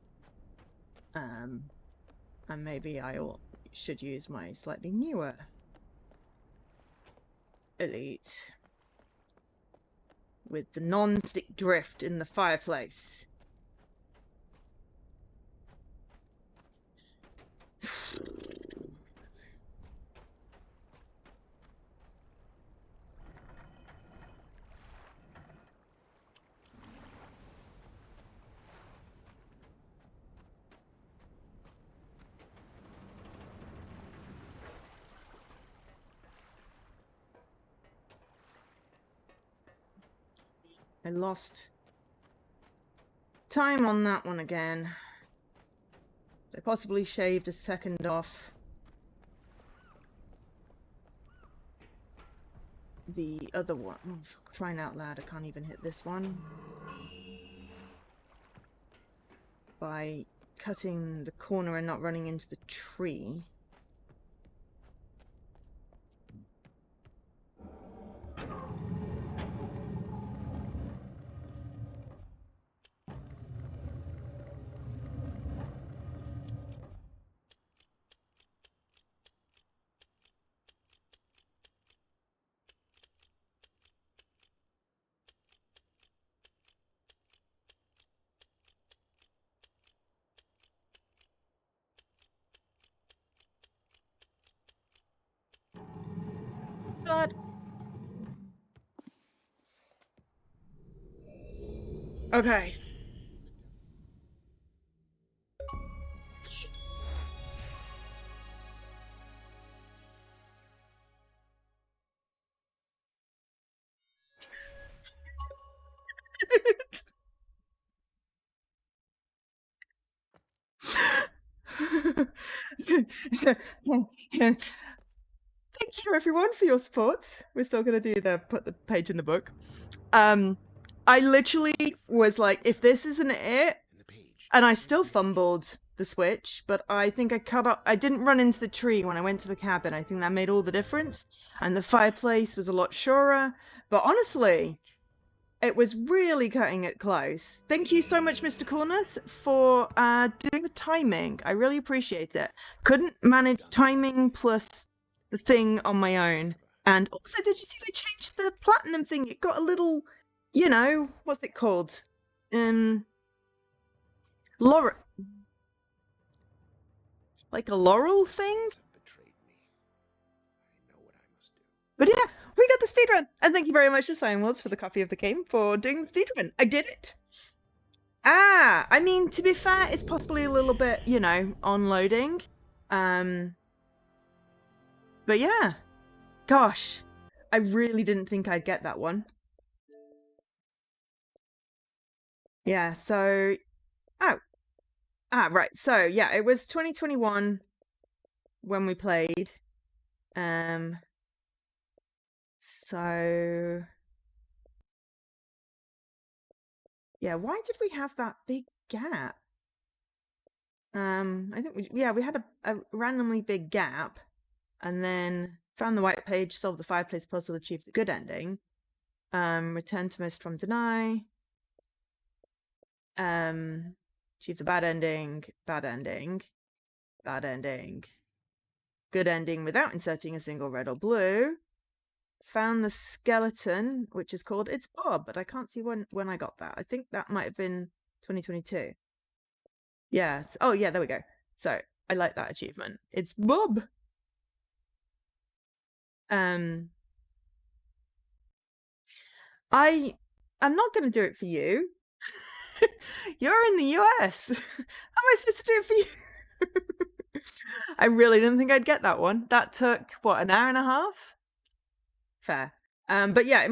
And maybe I should use my slightly newer Elite with the non-stick drift in the fireplace. I lost time on that one again. I possibly shaved a second off the other one. Oh, for crying out loud, I can't even hit this one. By cutting the corner and not running into the tree. God. Okay. Thank you everyone for your support. We're still gonna do put the page in the book. I literally was like, if this isn't it, and I still fumbled the switch, but I think I didn't run into the tree when I went to the cabin. I think that made all the difference. And the fireplace was a lot surer. But honestly, it was really cutting it close. Thank you so much, Mr. Cornus, for doing the timing. I really appreciate it. Couldn't manage timing plus the thing on my own. And also, did you see they changed the platinum thing? It got a little, you know, what's it called? Laurel, like a laurel thing. Betrayed me. I know what I must do. But yeah, we got the speedrun. And thank you very much to Simon Wills for the copy of the game for doing the speedrun. I did it. I mean, to be fair, it's possibly a little bit, you know, on loading. But yeah, gosh, I really didn't think I'd get that one. Yeah, so, right. So yeah, it was 2021 when we played. So yeah, why did we have that big gap? I think we had a randomly big gap, and then found the white page, solved the fireplace puzzle, achieved the good ending. Return to Myst from deny. Achieve the bad ending, bad ending, bad ending, good ending without inserting a single red or blue. Found the skeleton, which is called It's Bob, but I can't see when I got that. I think that might have been 2022. Yes. Oh yeah, there we go. So I like that achievement. It's Bob. I'm not going to do it for you. You're in the US. How am I supposed to do it for you? I really didn't think I'd get that one. That took, what, an hour and a half? Fair. But yeah,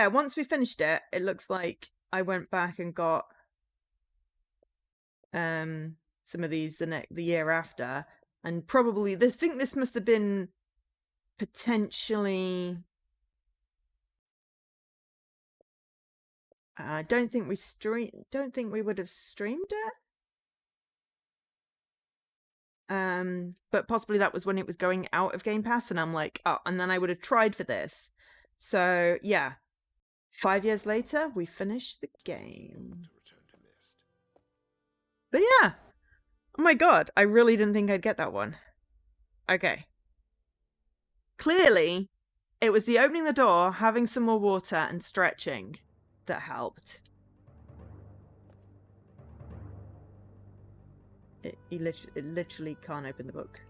once we finished it, it looks like I went back and got some of these the year after, and probably I think this must have been potentially, I don't think we would have streamed it. But possibly that was when it was going out of Game Pass, and I'm like, oh, and then I would have tried for this. So yeah, 5 years later, we finished the game. But yeah, oh my god, I really didn't think I'd get that one. Okay. Clearly, it was the opening the door, having some more water, and stretching that helped. It literally can't open the book.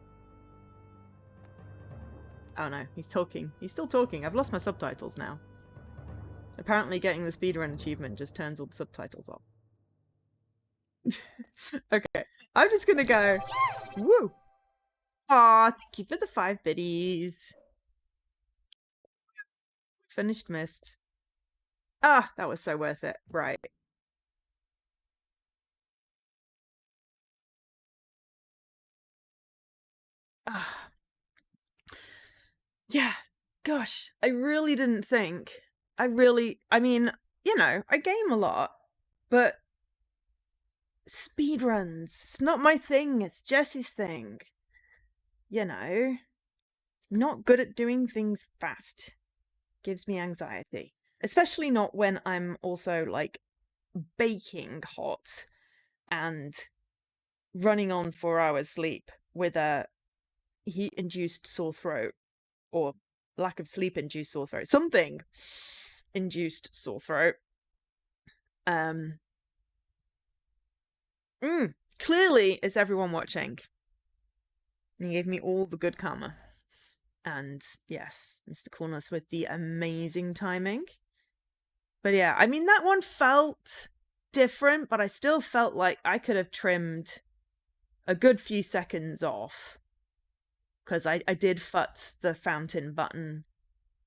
Oh no, he's talking. He's still talking. I've lost my subtitles now. Apparently getting the speedrun achievement just turns all the subtitles off. Okay, I'm just gonna go. Woo! Aw, thank you for the 5 biddies. Finished Myst. Ah, that was so worth it. Right. Ah. Yeah, gosh, I really didn't think. I mean, you know, I game a lot, but speedruns, it's not my thing, it's Jesse's thing. You know, not good at doing things fast. Gives me anxiety. Especially not when I'm also, like, baking hot and running on 4 hours sleep with a heat-induced sore throat, or lack of sleep-induced sore throat. Something induced sore throat. Clearly, is everyone watching? And he gave me all the good karma. And yes, Mr. Coolness with the amazing timing. But yeah, I mean, that one felt different, but I still felt like I could have trimmed a good few seconds off. Because I did futz the fountain button.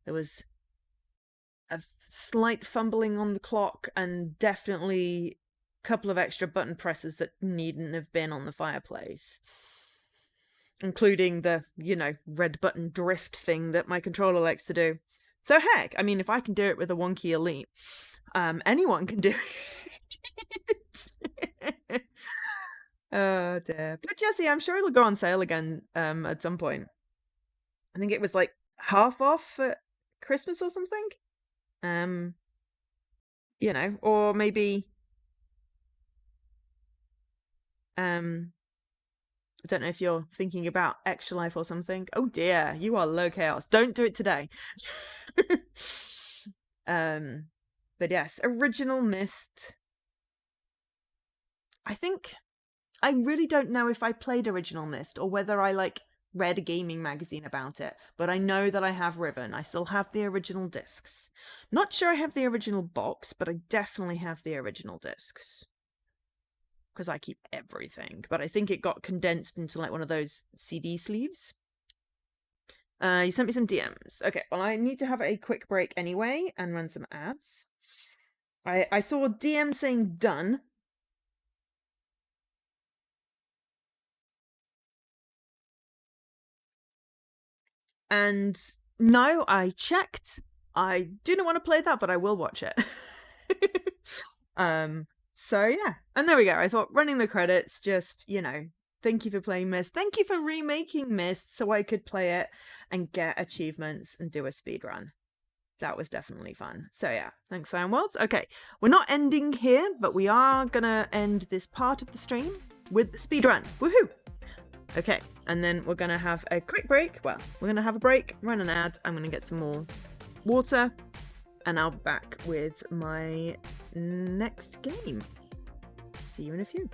There was a slight fumbling on the clock, and definitely a couple of extra button presses that needn't have been on the fireplace. Including the, you know, red button drift thing that my controller likes to do. So heck, I mean, if I can do it with a wonky Elite, anyone can do it. Oh dear. But Jesse, I'm sure it'll go on sale again at some point. I think it was like half off at Christmas or something. You know, or maybe I don't know if you're thinking about Extra Life or something. Oh dear, you are low chaos. Don't do it today. But yes, original Myst. I think I really don't know if I played original Myst or whether I like read a gaming magazine about it, but I know that I have Riven. I still have the original discs. Not sure I have the original box, but I definitely have the original discs. Because I keep everything, but I think it got condensed into like one of those CD sleeves. You sent me some DMs. Okay, well, I need to have a quick break anyway and run some ads. I saw a DM saying done. And no, I checked. I do not want to play that, but I will watch it. So yeah. And there we go. I thought running the credits, just, you know, thank you for playing Myst. Thank you for remaking Myst so I could play it and get achievements and do a speed run. That was definitely fun. So yeah, thanks, Cyan Worlds. Okay, we're not ending here, but we are gonna end this part of the stream with the speed run. Woohoo! Okay, and then we're gonna have a quick break. Well, we're gonna have a break, run an ad. I'm gonna get some more water, and I'll be back with my next game. See you in a few.